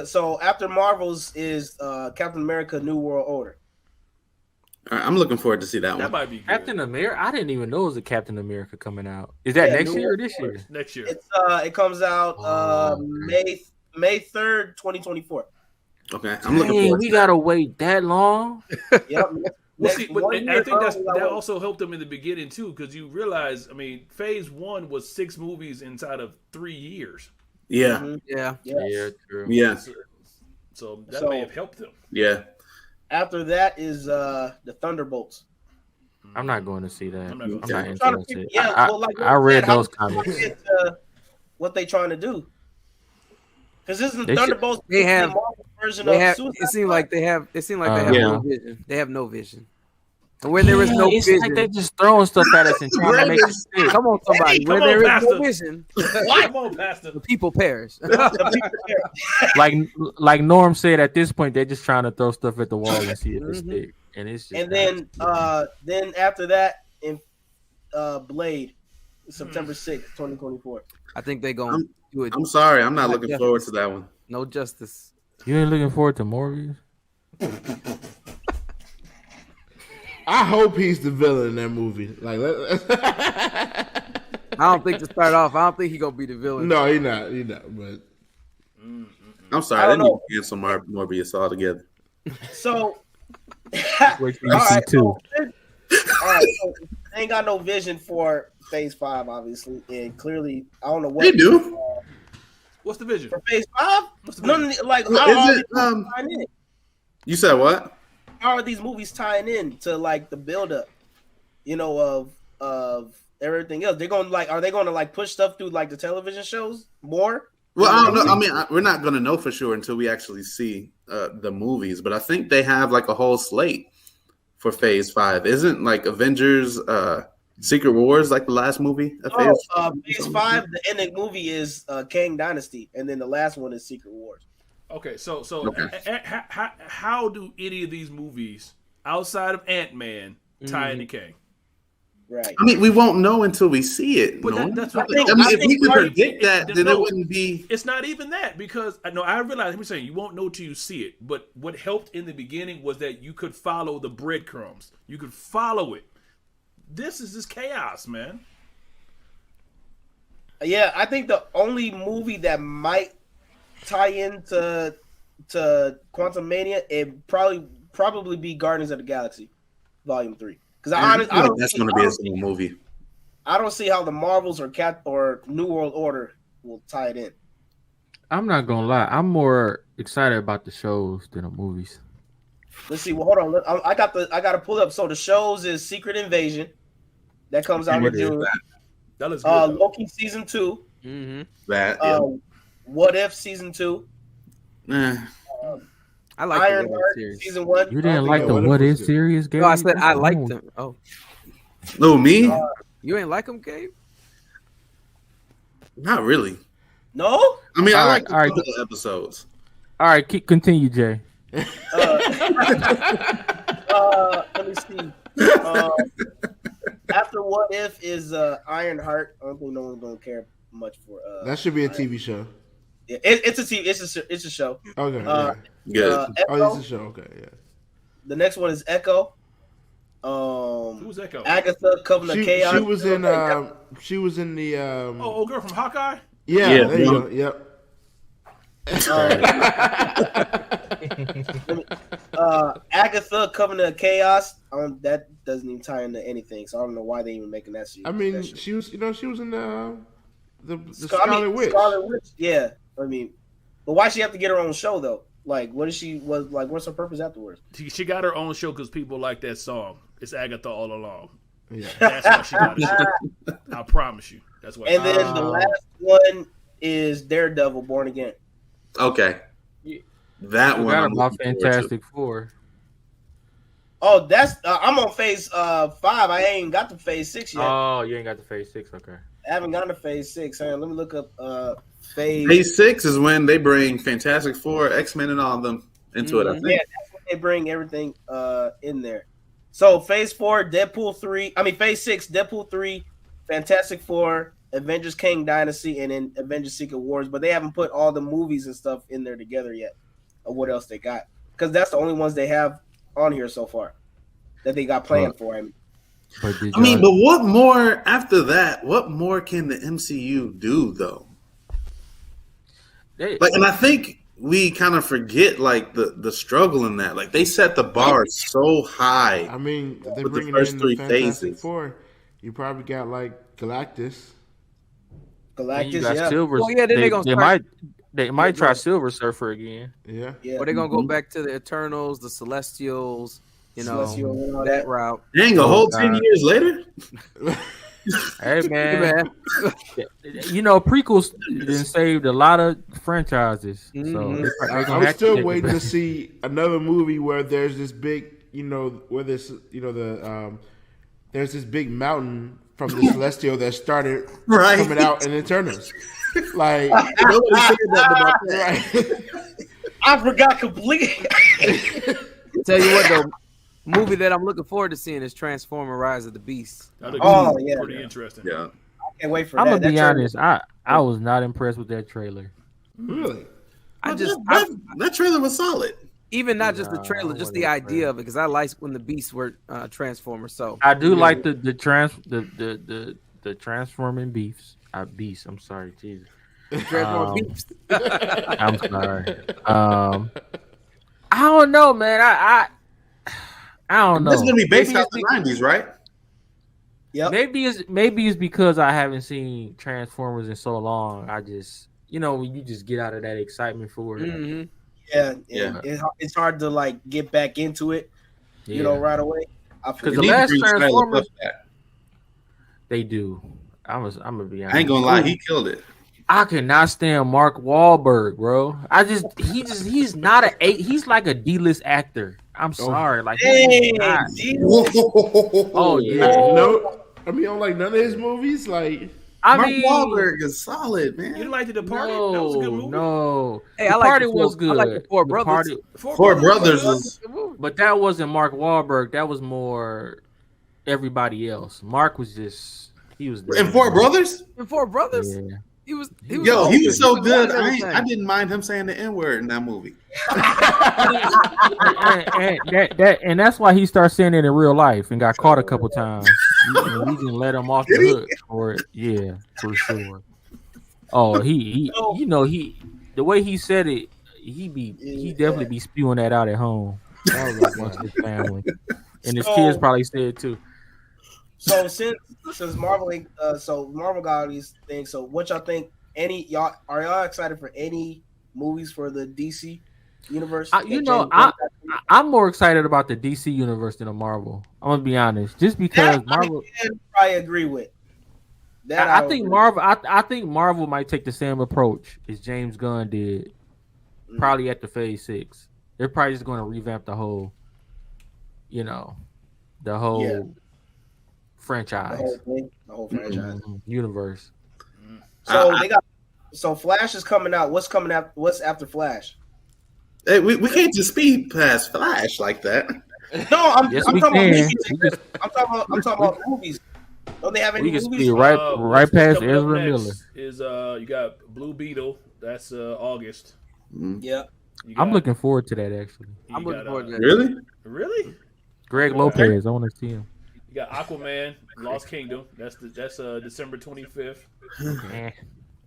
Speaker 1: So after Marvels is Captain America: New World Order.
Speaker 4: All right, I'm looking forward to see that
Speaker 3: That
Speaker 4: one.
Speaker 3: might be good.
Speaker 2: Captain America. I didn't even know it was a Captain America coming out. Is that
Speaker 1: Yeah,
Speaker 2: next
Speaker 1: New
Speaker 2: year or
Speaker 1: World
Speaker 2: this year?
Speaker 3: Next year.
Speaker 1: It's it comes out
Speaker 2: Oh, okay.
Speaker 1: May 3rd, 2024.
Speaker 4: Okay, I'm looking
Speaker 2: Dang,
Speaker 4: forward
Speaker 2: we
Speaker 4: to
Speaker 2: gotta wait that long.
Speaker 1: Yep.
Speaker 3: Well, see, but
Speaker 1: One
Speaker 3: I
Speaker 1: year
Speaker 3: think
Speaker 1: early,
Speaker 3: that also helped them in the beginning too, because you realize, I mean, Phase 1 was 6 movies inside of 3 years,
Speaker 4: Yeah,
Speaker 1: Mhm.
Speaker 6: Yeah.
Speaker 1: Yes.
Speaker 2: true.
Speaker 4: yeah,
Speaker 3: so that
Speaker 1: So-
Speaker 3: may have helped them.
Speaker 4: yeah.
Speaker 1: After that is the Thunderbolts.
Speaker 2: I'm not going to see that.
Speaker 3: I'm
Speaker 2: I'm
Speaker 3: not
Speaker 2: not,
Speaker 3: going
Speaker 1: I'm trying to
Speaker 2: interested.
Speaker 1: figure,
Speaker 2: I read
Speaker 1: how
Speaker 2: those
Speaker 1: do you
Speaker 2: comics.
Speaker 1: get, what they trying to do? Because isn't
Speaker 2: They should-
Speaker 1: Thunderbolts
Speaker 6: They have-
Speaker 1: the Marvel version
Speaker 6: They
Speaker 1: of
Speaker 6: have.
Speaker 1: Suicide
Speaker 6: It seems
Speaker 1: Squad?
Speaker 6: like they have. It seems like they have
Speaker 4: Yeah.
Speaker 6: no vision. They have no vision. And where there is no
Speaker 2: it's
Speaker 6: vision,
Speaker 2: like they just throwing stuff at us and trying to make it stick.
Speaker 6: come on, somebody.
Speaker 3: Hey,
Speaker 6: where
Speaker 3: come on,
Speaker 6: there is no
Speaker 3: Pastor.
Speaker 6: vision,
Speaker 3: Come on, Pastor.
Speaker 6: the people perish.
Speaker 1: The people there.
Speaker 2: Like Norm said, at this point they're just trying to throw stuff at the wall and see if it
Speaker 6: Mhm.
Speaker 2: sticks. And it's just
Speaker 1: And
Speaker 2: not
Speaker 1: then after that in Blade, September 6th, 2024.
Speaker 6: I think they're gonna do it.
Speaker 4: I'm sorry, I'm not
Speaker 6: Not
Speaker 4: looking forward to that one.
Speaker 6: No justice.
Speaker 2: You ain't looking forward to Morbius?
Speaker 5: I hope he's the villain in that movie. Like,
Speaker 6: I don't think to start off. I don't think he's gonna be the villain.
Speaker 5: no, he not. He not. But
Speaker 4: I'm sorry,
Speaker 1: I
Speaker 4: they
Speaker 1: don't
Speaker 4: need
Speaker 1: know.
Speaker 4: to cancel Morbius altogether.
Speaker 1: So,
Speaker 2: Wait till you
Speaker 1: all
Speaker 2: see
Speaker 1: right,
Speaker 2: two.
Speaker 1: all right, so they ain't got no vision for Phase 5, obviously, and clearly, I don't know what
Speaker 4: They do.
Speaker 3: What's the vision?
Speaker 1: for Phase 5.
Speaker 3: What's the
Speaker 1: None
Speaker 3: vision?
Speaker 1: of the, like
Speaker 4: Well,
Speaker 1: how
Speaker 4: is
Speaker 1: are
Speaker 4: it,
Speaker 1: these movies tying in?
Speaker 4: You said what?
Speaker 1: How are these movies tying in to like the buildup, of everything else? They're going to are they going to push stuff through like the television shows more?
Speaker 4: Well, I don't know. I mean, we're not going to know for sure until we actually see the movies. But I think they have like a whole slate for Phase 5. Isn't like Avengers, Secret Wars like the last movie? Of
Speaker 1: Phase 5, the ending movie is Kang Dynasty, and then the last one is Secret Wars.
Speaker 3: Okay, so
Speaker 4: Okay.
Speaker 3: how do any of these movies outside of Ant-Man tie into Kang?
Speaker 1: Right.
Speaker 4: I mean, we won't know until we see it.
Speaker 3: But
Speaker 4: no?
Speaker 3: that's what
Speaker 4: I mean,
Speaker 1: I
Speaker 4: if we
Speaker 1: think
Speaker 4: could
Speaker 1: part of
Speaker 4: predict that, then
Speaker 3: no.
Speaker 4: it wouldn't be.
Speaker 3: It's not even that, because I realize we're saying you won't know till you see it. But what helped in the beginning was that you could follow the breadcrumbs. You could follow it. This is just chaos, man.
Speaker 1: Yeah, I think the only movie that might tie into Quantum Mania, it probably be Guardians of the Galaxy, Volume 3. Because I don't
Speaker 4: That's
Speaker 1: see-
Speaker 4: going to be a single movie.
Speaker 1: I don't see how the Marvels or New World Order will tie it in.
Speaker 2: I'm not gonna lie. I'm more excited about the shows than the movies.
Speaker 1: Let's see. Well, hold on. I got to pull up. So the shows is Secret Invasion, that comes out in
Speaker 4: What is
Speaker 1: June.
Speaker 3: That looks good. though.
Speaker 1: Loki season 2.
Speaker 6: Mm-hmm.
Speaker 4: That, yeah.
Speaker 1: What If season 2.
Speaker 6: I like
Speaker 1: Iron
Speaker 6: the What If
Speaker 1: Heart
Speaker 6: series.
Speaker 1: season 1.
Speaker 2: You didn't like the
Speaker 5: What If
Speaker 2: What
Speaker 5: was
Speaker 2: If
Speaker 5: good.
Speaker 2: series, Gabe?
Speaker 6: No, I said I liked them. Oh,
Speaker 4: Oh, me?
Speaker 6: you ain't like them, Gabe?
Speaker 4: Not really.
Speaker 1: No.
Speaker 4: I mean, I
Speaker 2: All
Speaker 4: like
Speaker 2: right, all right.
Speaker 4: the episodes.
Speaker 2: All right, continue, Jay.
Speaker 1: Let me see. After What If is Iron Heart. I don't think no one's gonna care much for.
Speaker 5: that should be a TV show.
Speaker 1: Yeah, it's a TV. It's a show.
Speaker 5: Okay.
Speaker 1: Uh,
Speaker 5: yeah.
Speaker 4: Good.
Speaker 5: Oh,
Speaker 1: Echo.
Speaker 5: it's a show. Okay. Yeah.
Speaker 1: The next one is Echo.
Speaker 3: Who's Echo?
Speaker 1: Agatha Covenant of Chaos.
Speaker 5: She was in. She was in the.
Speaker 3: Oh, girl from Hawkeye.
Speaker 5: Yeah.
Speaker 4: Yeah.
Speaker 5: There you go. Yep.
Speaker 1: Agatha Covenant of Chaos. That doesn't even tie into anything, so I don't know why they even making that series.
Speaker 5: I mean,
Speaker 1: That shit.
Speaker 5: she was. She was in the Scarlet Witch.
Speaker 1: Scarlet Witch. Yeah, I mean, but why she have to get her own show though? Like, what is she? What's her purpose afterwards?
Speaker 3: She got her own show because people like that song. It's Agatha all along.
Speaker 5: Yeah.
Speaker 3: That's why she got a show. I promise you. That's why.
Speaker 1: And then the last one is Daredevil Born Again.
Speaker 4: Okay. That one.
Speaker 2: Forgot
Speaker 4: I'm
Speaker 2: about
Speaker 4: looking forward to.
Speaker 2: Fantastic Four.
Speaker 1: Oh, that's I'm on phase 5. I ain't got to phase 6 yet.
Speaker 2: Oh, you ain't got the Phase 6. Okay.
Speaker 1: I haven't gotten to phase 6. Hang on, let me look up phase.
Speaker 4: Phase 6 is when they bring Fantastic Four, X-Men, and all of them into it, I think.
Speaker 1: Yeah, that's when they bring everything in there. So phase 4, Deadpool 3. I mean phase 6, Deadpool 3, Fantastic Four, Avengers Kang Dynasty, and then Avengers Secret Wars, but they haven't put all the movies and stuff in there together yet of what else they got. Because that's the only ones they have on here so far that they got planned for.
Speaker 4: I mean, but what more after that? What more can the MCU do, though? And I think we kind of forget like the struggle in that. Like they set the bar so high.
Speaker 5: I mean, they're
Speaker 4: with
Speaker 5: bringing
Speaker 4: the first
Speaker 5: in
Speaker 4: three
Speaker 5: the Fantastic
Speaker 4: phases.
Speaker 5: Four. You probably got like Galactus.
Speaker 2: And you got
Speaker 1: yeah.
Speaker 2: Silver.
Speaker 6: Well, yeah, then
Speaker 2: they,
Speaker 6: gonna
Speaker 2: they
Speaker 6: start.
Speaker 2: might try Silver Surfer again.
Speaker 5: Yeah.
Speaker 1: Yeah.
Speaker 6: Or they're gonna go back to the Eternals, the Celestials, you know,
Speaker 1: Celestial and all
Speaker 6: that
Speaker 1: that.
Speaker 6: route.
Speaker 4: Dang, a whole 10 years later?
Speaker 2: Hey
Speaker 6: Hey,
Speaker 2: man,
Speaker 6: man.
Speaker 2: you know prequels then saved a lot of franchises. So
Speaker 6: Mhm.
Speaker 2: they're gonna
Speaker 5: I'm
Speaker 2: have to
Speaker 5: still
Speaker 2: take it
Speaker 5: waiting
Speaker 2: back.
Speaker 5: to see another movie where there's this big, where this, there's this big mountain from the Celestial that started
Speaker 4: Right.
Speaker 5: coming out in Eternals. Like,
Speaker 4: Nobody said that about
Speaker 5: right.
Speaker 1: I forgot completely.
Speaker 6: Tell you what though, movie that I'm looking forward to seeing is Transformer: Rise of the Beast.
Speaker 3: That'd
Speaker 1: Oh,
Speaker 3: be
Speaker 1: yeah.
Speaker 3: pretty interesting.
Speaker 4: Yeah.
Speaker 1: Can't wait for
Speaker 2: I'm
Speaker 1: that.
Speaker 2: gonna be
Speaker 1: That trailer-
Speaker 2: honest. I was not impressed with that trailer.
Speaker 5: Really?
Speaker 4: That trailer was solid.
Speaker 6: Even not just the
Speaker 2: Nah,
Speaker 6: trailer,
Speaker 2: I
Speaker 6: just the
Speaker 2: wasn't
Speaker 6: idea
Speaker 2: impressed.
Speaker 6: of it, because I like when the beasts were Transformers. So
Speaker 2: I do like the transforming beefs. Beasts. I'm sorry, Jesus.
Speaker 6: Transformer beasts.
Speaker 2: I'm sorry. I don't know, man. I don't know.
Speaker 4: That's gonna be based
Speaker 2: Maybe
Speaker 4: off
Speaker 2: it's
Speaker 4: the 90s, right?
Speaker 1: Yep.
Speaker 2: Maybe it's because I haven't seen Transformers in so long. I just when you just get out of that excitement for it.
Speaker 6: Mhm.
Speaker 1: Yeah.
Speaker 4: Yeah.
Speaker 1: It's hard to like get back into it, right away. I
Speaker 2: Because
Speaker 1: feel
Speaker 2: the
Speaker 4: Need to
Speaker 2: last
Speaker 4: bring Shia
Speaker 2: Transformers,
Speaker 4: LaBeouf back.
Speaker 2: they do. I'm gonna be honest.
Speaker 4: I ain't gonna lie, he killed it.
Speaker 2: I cannot stand Mark Wahlberg, bro. He's not he's like a D-list actor. I'm sorry, like he's not. Oh yeah,
Speaker 5: No, I mean, I don't like none of his movies. Like,
Speaker 4: Mark
Speaker 2: mean,
Speaker 4: Wahlberg is solid,
Speaker 3: You
Speaker 4: man.
Speaker 3: liked The Departed? That was a good movie.
Speaker 2: No,
Speaker 6: Hey,
Speaker 2: The
Speaker 6: I like
Speaker 2: Party
Speaker 6: the four-
Speaker 2: was good.
Speaker 6: I like the Four Brothers.
Speaker 2: Party,
Speaker 4: Four Brothers was
Speaker 2: but that wasn't Mark Wahlberg. That was more everybody else. Mark was just he was there.
Speaker 4: in Four Brothers.
Speaker 6: And Four Brothers,
Speaker 2: Yeah.
Speaker 6: he was
Speaker 4: Yo, he was so good.
Speaker 6: everything.
Speaker 4: I didn't mind him saying the N-word in that movie.
Speaker 2: and that's why he started saying it in real life and got caught a couple times. And we didn't let him off the hook for it. Yeah, for sure. Oh, he the way he said it, he definitely be spewing that out at home. That was like once his family. And his kids probably said it too.
Speaker 1: So since Marvel, Marvel got all these things. So what y'all think? Are y'all excited for any movies for the DC universe?
Speaker 2: I'm more excited about the DC universe than the Marvel. I'm gonna be honest, just because Marvel.
Speaker 1: I can probably agree with that.
Speaker 2: I think Marvel. I think Marvel might take the same approach as James Gunn did, probably at the Phase 6. They're probably just going to revamp the whole, franchise,
Speaker 1: the whole franchise.
Speaker 2: universe.
Speaker 1: So they got. So Flash is coming out. What's coming after? What's after Flash?
Speaker 4: Hey, we can't just speed past Flash like that.
Speaker 1: No, I'm
Speaker 2: Yes,
Speaker 1: talking
Speaker 2: we
Speaker 1: about
Speaker 2: can.
Speaker 1: movies. I'm talking about movies. Don't they have any
Speaker 2: We can
Speaker 1: movies?
Speaker 2: speed right
Speaker 3: What's
Speaker 2: past
Speaker 3: coming up
Speaker 2: Ezra
Speaker 3: next
Speaker 2: Miller.
Speaker 3: Is you got Blue Beetle? That's August.
Speaker 1: Yeah.
Speaker 3: You
Speaker 2: I'm
Speaker 3: got-
Speaker 2: looking forward to that actually.
Speaker 3: you
Speaker 6: I'm looking
Speaker 3: got,
Speaker 6: forward to that.
Speaker 4: Really?
Speaker 3: Really?
Speaker 2: Greg Lopez, I want to see him.
Speaker 3: You got Aquaman, Lost Kingdom. That's December 25th.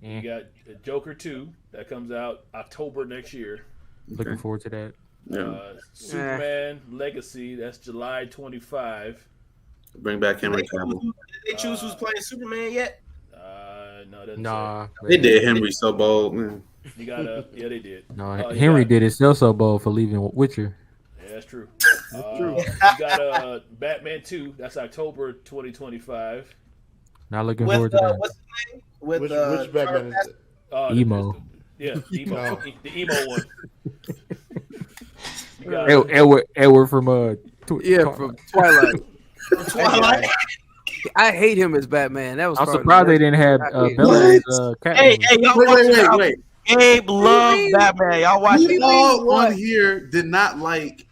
Speaker 3: You got Joker 2 that comes out October next year.
Speaker 2: Looking forward to that.
Speaker 4: Yeah.
Speaker 3: Superman Legacy. That's July 25.
Speaker 4: Bring back Henry Cavill.
Speaker 1: Did they choose who's playing Superman yet?
Speaker 3: No, it doesn't
Speaker 2: Nah,
Speaker 4: They did Henry so bold, man.
Speaker 3: say. You got yeah, they did.
Speaker 2: No,
Speaker 3: You
Speaker 2: Henry
Speaker 3: got-
Speaker 2: did it still so bold for leaving Witcher.
Speaker 3: Yeah, that's true. You got Batman 2. That's October 2025.
Speaker 2: Not looking
Speaker 1: With
Speaker 2: forward to that.
Speaker 1: what's his name? With
Speaker 5: which Batman is it?
Speaker 2: Emo.
Speaker 3: Yeah, emo.
Speaker 5: No.
Speaker 3: The emo one. You got,
Speaker 2: Edward from
Speaker 6: From Twilight.
Speaker 1: Twilight.
Speaker 6: I hate him as Batman. That was.
Speaker 2: I'm
Speaker 6: probably
Speaker 2: surprised
Speaker 6: the
Speaker 2: they didn't have
Speaker 6: worst
Speaker 2: Bella as Catwoman.
Speaker 1: Hey, y'all watch this out.
Speaker 4: Wait.
Speaker 1: Gabe loves Batman. Y'all watch
Speaker 4: We
Speaker 1: it.
Speaker 4: all on here did not like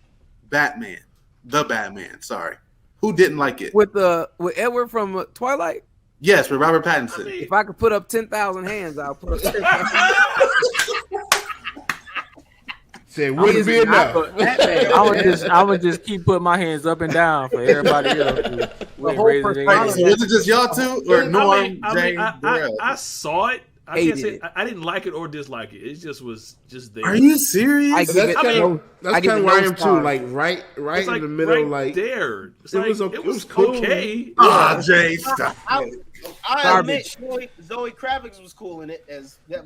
Speaker 4: Batman. The Batman, sorry. Who didn't like it?
Speaker 6: with Edward from Twilight.
Speaker 4: Yes, with Robert Pattinson.
Speaker 6: If I could put up 10,000 hands, I'll put up 10,000.
Speaker 5: Say, wouldn't be enough.
Speaker 2: I would just keep putting my hands up and down for everybody else.
Speaker 4: So was it just y'all two or Norm, James,
Speaker 3: I saw it. I can't say I didn't like it or dislike it. It just was just there.
Speaker 4: Are you serious?
Speaker 5: That's kind of where I am too. Like right in the middle,
Speaker 3: right
Speaker 5: like
Speaker 3: there.
Speaker 5: It was cool.
Speaker 3: Okay.
Speaker 4: Oh, Jay, stop.
Speaker 1: I admit Zoe Kravitz was cool in it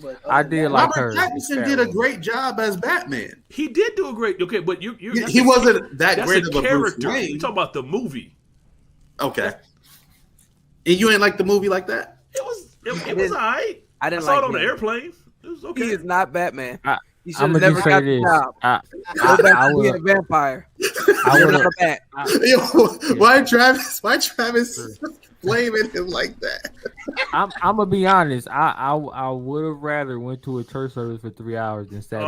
Speaker 1: but
Speaker 2: I did like her.
Speaker 4: Robert Pattinson did a great job as Batman.
Speaker 3: He did do a great. Okay, but
Speaker 4: he wasn't that great of a
Speaker 3: character.
Speaker 4: Bruce Wayne.
Speaker 3: You talking about the movie?
Speaker 4: Okay. And you ain't like the movie like that?
Speaker 3: It was alright.
Speaker 6: I didn't
Speaker 3: saw
Speaker 6: like
Speaker 3: it on the
Speaker 6: him.
Speaker 3: airplane. It was okay.
Speaker 6: He is not Batman. He should
Speaker 2: I'm
Speaker 6: have
Speaker 2: gonna
Speaker 6: never
Speaker 2: just say
Speaker 6: got the
Speaker 2: this.
Speaker 6: job. Go back to being a vampire.
Speaker 2: I would
Speaker 6: Never back.
Speaker 4: Yo, why Travis blaming him like that?
Speaker 2: I'm gonna be honest. I would have rather went to a church service for 3 hours than sat down.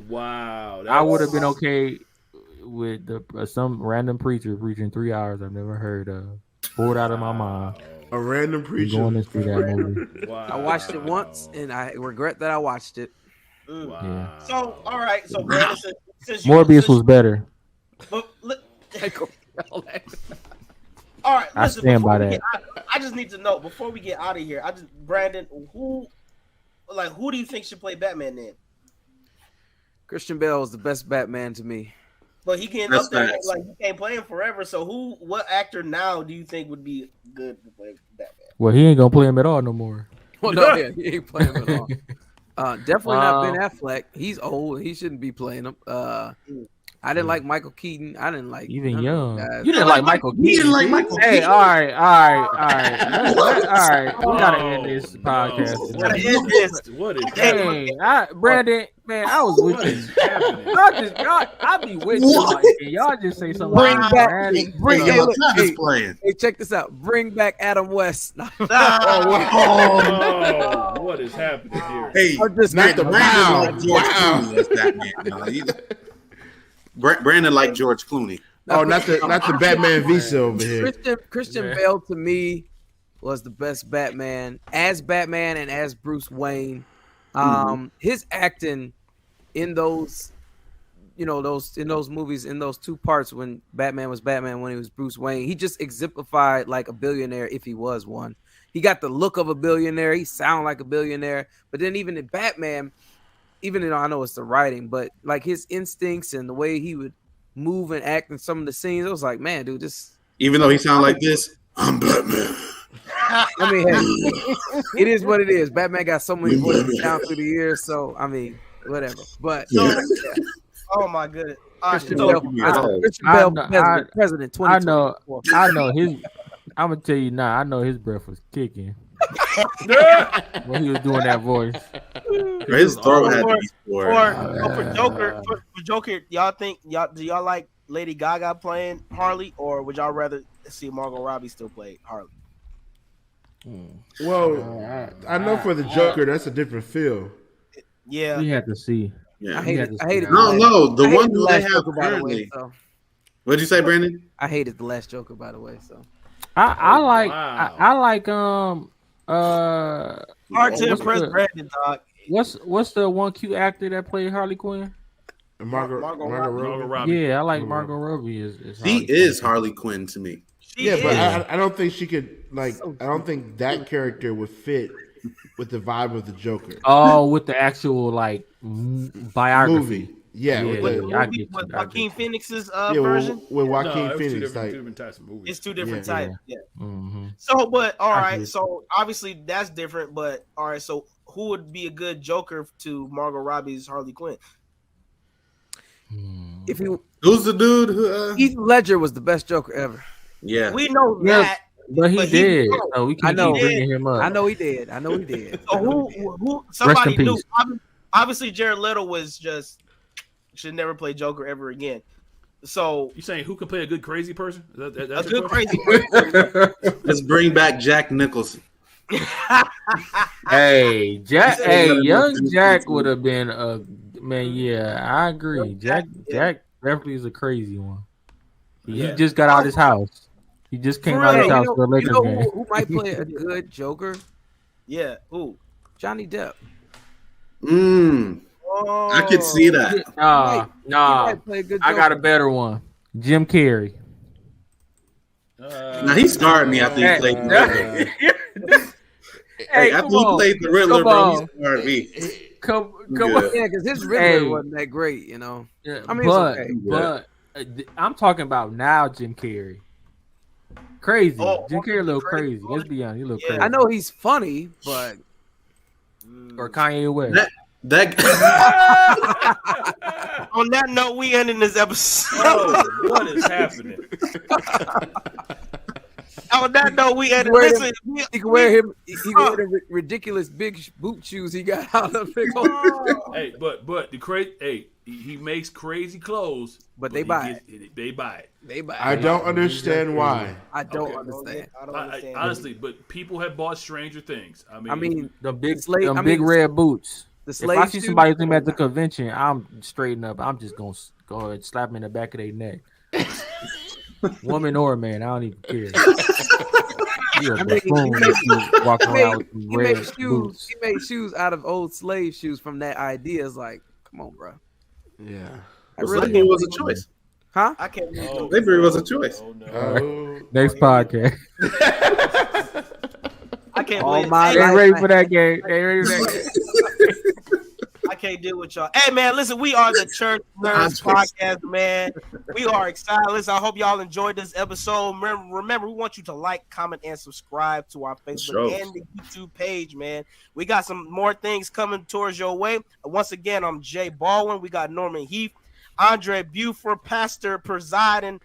Speaker 3: Wow.
Speaker 2: I would have been okay with some random preacher preaching 3 hours I've never heard of. Bored out of my mind.
Speaker 5: A random preacher.
Speaker 2: Going to see that movie.
Speaker 3: Wow.
Speaker 6: I watched it once, and I regret that I watched it.
Speaker 3: Wow.
Speaker 2: Yeah.
Speaker 1: So, all right. So, Brandon, since
Speaker 2: Morbius was better.
Speaker 1: But,
Speaker 6: All
Speaker 1: all right,
Speaker 2: I
Speaker 1: listen,
Speaker 2: stand
Speaker 1: before
Speaker 2: by
Speaker 1: we
Speaker 2: that.
Speaker 1: I just need to know before we get out of here. Brandon, who do you think should play Batman then?
Speaker 6: Christian Bale is the best Batman to me.
Speaker 1: But he can't
Speaker 4: That's
Speaker 1: up there
Speaker 4: facts.
Speaker 1: like he can't play him forever. So what actor now do you think would be good to play Batman?
Speaker 2: Well, he ain't gonna play him at all no more.
Speaker 6: Well, no, yeah, he ain't playing him at all. Definitely not Ben Affleck. He's old. He shouldn't be playing him. I didn't like Michael Keaton. I didn't like
Speaker 2: Even
Speaker 6: none of
Speaker 2: young.
Speaker 6: those guys.
Speaker 2: You didn't like Michael Keaton.
Speaker 4: You didn't like Michael
Speaker 2: Hey,
Speaker 4: Keaton?
Speaker 2: all right. All right. We gotta end this podcast.
Speaker 1: Gotta end this.
Speaker 3: What is
Speaker 2: Hey, Brandon, man, I was with you. I be with you. Like, and y'all just say something.
Speaker 6: Bring
Speaker 2: like,
Speaker 6: back-
Speaker 2: Brandon,
Speaker 6: Bring
Speaker 4: Hey,
Speaker 6: look,
Speaker 4: Travis
Speaker 6: hey,
Speaker 4: playing.
Speaker 6: hey, check this out. Bring back Adam West.
Speaker 3: Oh, what is happening here?
Speaker 4: Hey,
Speaker 6: I'm just
Speaker 5: Not the
Speaker 4: Brandon
Speaker 5: wow.
Speaker 4: like George Clooney as Batman. Brandon like George Clooney.
Speaker 5: Oh, not the Batman Visa over here.
Speaker 6: Christian Bale to me was the best Batman as Batman and as Bruce Wayne. His acting in those, in those movies, in those two parts when Batman was Batman, when he was Bruce Wayne, he just exemplified like a billionaire if he was one. He got the look of a billionaire. He sounded like a billionaire. But then even in Batman, even though I know it's the writing, but like his instincts and the way he would move and act in some of the scenes, I was like, man, dude, this.
Speaker 4: Even though he sound like this, I'm Batman.
Speaker 6: I mean, hey, it is what it is. Batman got so many voices down through the years, so I mean, whatever. But
Speaker 1: Oh my goodness! All right,
Speaker 6: Christian
Speaker 1: so,
Speaker 6: Bale, president, 2024.
Speaker 2: I know his. I'm gonna tell you now. I know his breath was kicking when he was doing that voice.
Speaker 4: His throat had to be sore.
Speaker 1: for Joker, do y'all like Lady Gaga playing Harley, or would y'all rather see Margot Robbie still play Harley?
Speaker 5: Well, I know for the Joker, that's a different feel.
Speaker 1: Yeah,
Speaker 2: We had to see.
Speaker 4: Yeah.
Speaker 6: I hated
Speaker 4: No, the
Speaker 6: I hated
Speaker 4: one
Speaker 6: the
Speaker 4: who they
Speaker 6: last
Speaker 4: have
Speaker 6: Joker, by the
Speaker 4: currently.
Speaker 6: way. So
Speaker 4: What'd you say, Brandon?
Speaker 6: I hated the last Joker, by the way. So
Speaker 2: I like.
Speaker 3: Wow.
Speaker 2: I like.
Speaker 1: hard to
Speaker 2: what's
Speaker 1: impress
Speaker 2: the-
Speaker 1: Brandon, dog.
Speaker 2: What's the one cute actor that played Harley Quinn?
Speaker 5: Margot
Speaker 1: Margot
Speaker 5: Robbie.
Speaker 2: Yeah, I like Margot Robbie. Is
Speaker 4: She
Speaker 2: Harley
Speaker 4: is Harley Quinn to me.
Speaker 1: She
Speaker 5: Yeah,
Speaker 1: is.
Speaker 5: but I don't think she could I don't think that character would fit with the vibe of the Joker
Speaker 2: Oh, with the actual like biography.
Speaker 5: movie. Yeah,
Speaker 2: Yeah,
Speaker 5: with
Speaker 1: with,
Speaker 5: the,
Speaker 2: yeah, I get you,
Speaker 1: with
Speaker 2: I
Speaker 1: Joaquin
Speaker 2: get
Speaker 1: Phoenix's
Speaker 5: yeah,
Speaker 1: version.
Speaker 5: with
Speaker 3: No,
Speaker 5: Joaquin
Speaker 3: it was
Speaker 5: Phoenix.
Speaker 3: two
Speaker 5: Like,
Speaker 3: different types of movies.
Speaker 1: It's two different
Speaker 2: Yeah,
Speaker 1: types. Yeah.
Speaker 2: Mm-hmm.
Speaker 1: So, but all
Speaker 2: I
Speaker 1: right.
Speaker 2: agree.
Speaker 1: So obviously that's different. But all right. So who would be a good Joker to Margot Robbie's Harley Quinn?
Speaker 6: if he
Speaker 4: Who's the dude who?
Speaker 6: Heath Ledger was the best Joker ever.
Speaker 4: Yeah.
Speaker 1: We know
Speaker 2: Yeah.
Speaker 1: that.
Speaker 2: But he
Speaker 1: But he-
Speaker 2: did. So we
Speaker 6: I
Speaker 2: can't
Speaker 6: know.
Speaker 2: keep bringing him up.
Speaker 6: I know he did.
Speaker 1: So who? Somebody
Speaker 2: Rest in
Speaker 1: knew.
Speaker 2: peace.
Speaker 1: Obviously, Jared Leto was just should never play Joker ever again. So
Speaker 3: You saying who can play a good crazy person?
Speaker 1: a
Speaker 3: That's
Speaker 1: good
Speaker 3: your question?
Speaker 1: crazy.
Speaker 4: Let's bring back Jack Nicholson.
Speaker 2: Hey, Jack.
Speaker 4: He
Speaker 2: Hey,
Speaker 4: said
Speaker 2: young
Speaker 4: nothing.
Speaker 2: Jack would have been a man. Yeah, I agree. Jack definitely is a crazy one. He
Speaker 1: Yeah.
Speaker 2: just got out of his house. He just came
Speaker 1: For
Speaker 2: out of
Speaker 1: real.
Speaker 2: his house for a Lakers game.
Speaker 6: Who might play a good Joker?
Speaker 1: Yeah. Ooh.
Speaker 6: Johnny Depp.
Speaker 1: Oh.
Speaker 4: I could see that.
Speaker 2: Nah,
Speaker 6: He might play a good
Speaker 2: I got a
Speaker 6: Joker.
Speaker 2: better one. Jim Carrey.
Speaker 4: Now he scarred me after he played the Riddler.
Speaker 2: Hey,
Speaker 4: After
Speaker 2: come
Speaker 4: he
Speaker 2: on.
Speaker 4: played the Riddler,
Speaker 2: Come
Speaker 4: bro,
Speaker 2: on.
Speaker 4: he scarred me.
Speaker 2: Come
Speaker 4: Yeah.
Speaker 2: on.
Speaker 6: Yeah, because his Riddler
Speaker 2: Hey.
Speaker 6: wasn't that great, you know.
Speaker 2: Yeah,
Speaker 6: I mean,
Speaker 2: but
Speaker 6: it's okay.
Speaker 2: I'm talking about now Jim Carrey. Crazy.
Speaker 1: Oh,
Speaker 2: Jim Carrey a little
Speaker 1: crazy.
Speaker 2: crazy. Let's be honest, he a little
Speaker 1: Yeah.
Speaker 2: crazy.
Speaker 6: I know he's funny, but
Speaker 2: Or Kanye West.
Speaker 4: That
Speaker 1: On that note, we ending this episode.
Speaker 3: Oh, what is happening?
Speaker 1: On that note, we ended.
Speaker 6: Wear
Speaker 1: Listen,
Speaker 6: he can wear him. He can wear the ridiculous big boot shoes he got out of it.
Speaker 3: Hey, but the crazy. Hey, he makes crazy clothes,
Speaker 6: But they buy
Speaker 3: They buy it.
Speaker 6: They buy.
Speaker 5: I don't understand why.
Speaker 6: I don't
Speaker 3: Okay.
Speaker 6: understand.
Speaker 1: I don't
Speaker 3: I,
Speaker 1: understand.
Speaker 3: honestly, but people have bought Stranger Things. I mean,
Speaker 2: The big,
Speaker 6: slave-
Speaker 2: them
Speaker 6: I
Speaker 2: big
Speaker 6: mean,
Speaker 2: red boots.
Speaker 6: The
Speaker 2: If
Speaker 6: slave
Speaker 2: I see
Speaker 6: shoes-
Speaker 2: somebody with them at the convention, I'm straighten up. I'm just gonna go ahead and slap them in the back of their neck. Woman or man, I don't even care. You a
Speaker 6: I mean,
Speaker 2: buffoon if you walk around with some
Speaker 6: He
Speaker 2: red
Speaker 6: made shoes.
Speaker 2: boots.
Speaker 6: He made shoes out of old slave shoes from that idea. It's like, come on, bro.
Speaker 5: Yeah.
Speaker 6: I really
Speaker 4: Slavery was a choice.
Speaker 6: Huh?
Speaker 1: I can't.
Speaker 3: oh,
Speaker 4: Slavery was a choice.
Speaker 3: Oh, no.
Speaker 5: Oh.
Speaker 2: Next podcast.
Speaker 1: I can't
Speaker 6: All
Speaker 1: believe.
Speaker 6: my
Speaker 2: They
Speaker 6: life,
Speaker 2: ready
Speaker 6: I-
Speaker 2: for that game. They ready for that game.
Speaker 1: I can't deal with y'all. Hey man, listen, we are the Church Nerds Podcast, man. We are excited. Listen, I hope y'all enjoyed this episode. Remember, we want you to like, comment, and subscribe to our Facebook
Speaker 4: Sure.
Speaker 1: and the YouTube page, man. We got some more things coming towards your way. Once again, I'm Jay Baldwin. We got Norman Heath, Andre Buford, Pastor Presiding,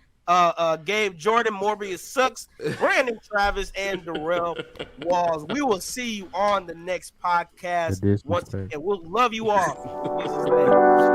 Speaker 1: Gabe Jordan, Morbius Sucks, Brandon Travis, and Darrell Walls. We will see you on the next podcast.
Speaker 2: The
Speaker 1: Once
Speaker 2: disrespect.
Speaker 1: again, we'll love you all. In Jesus' name.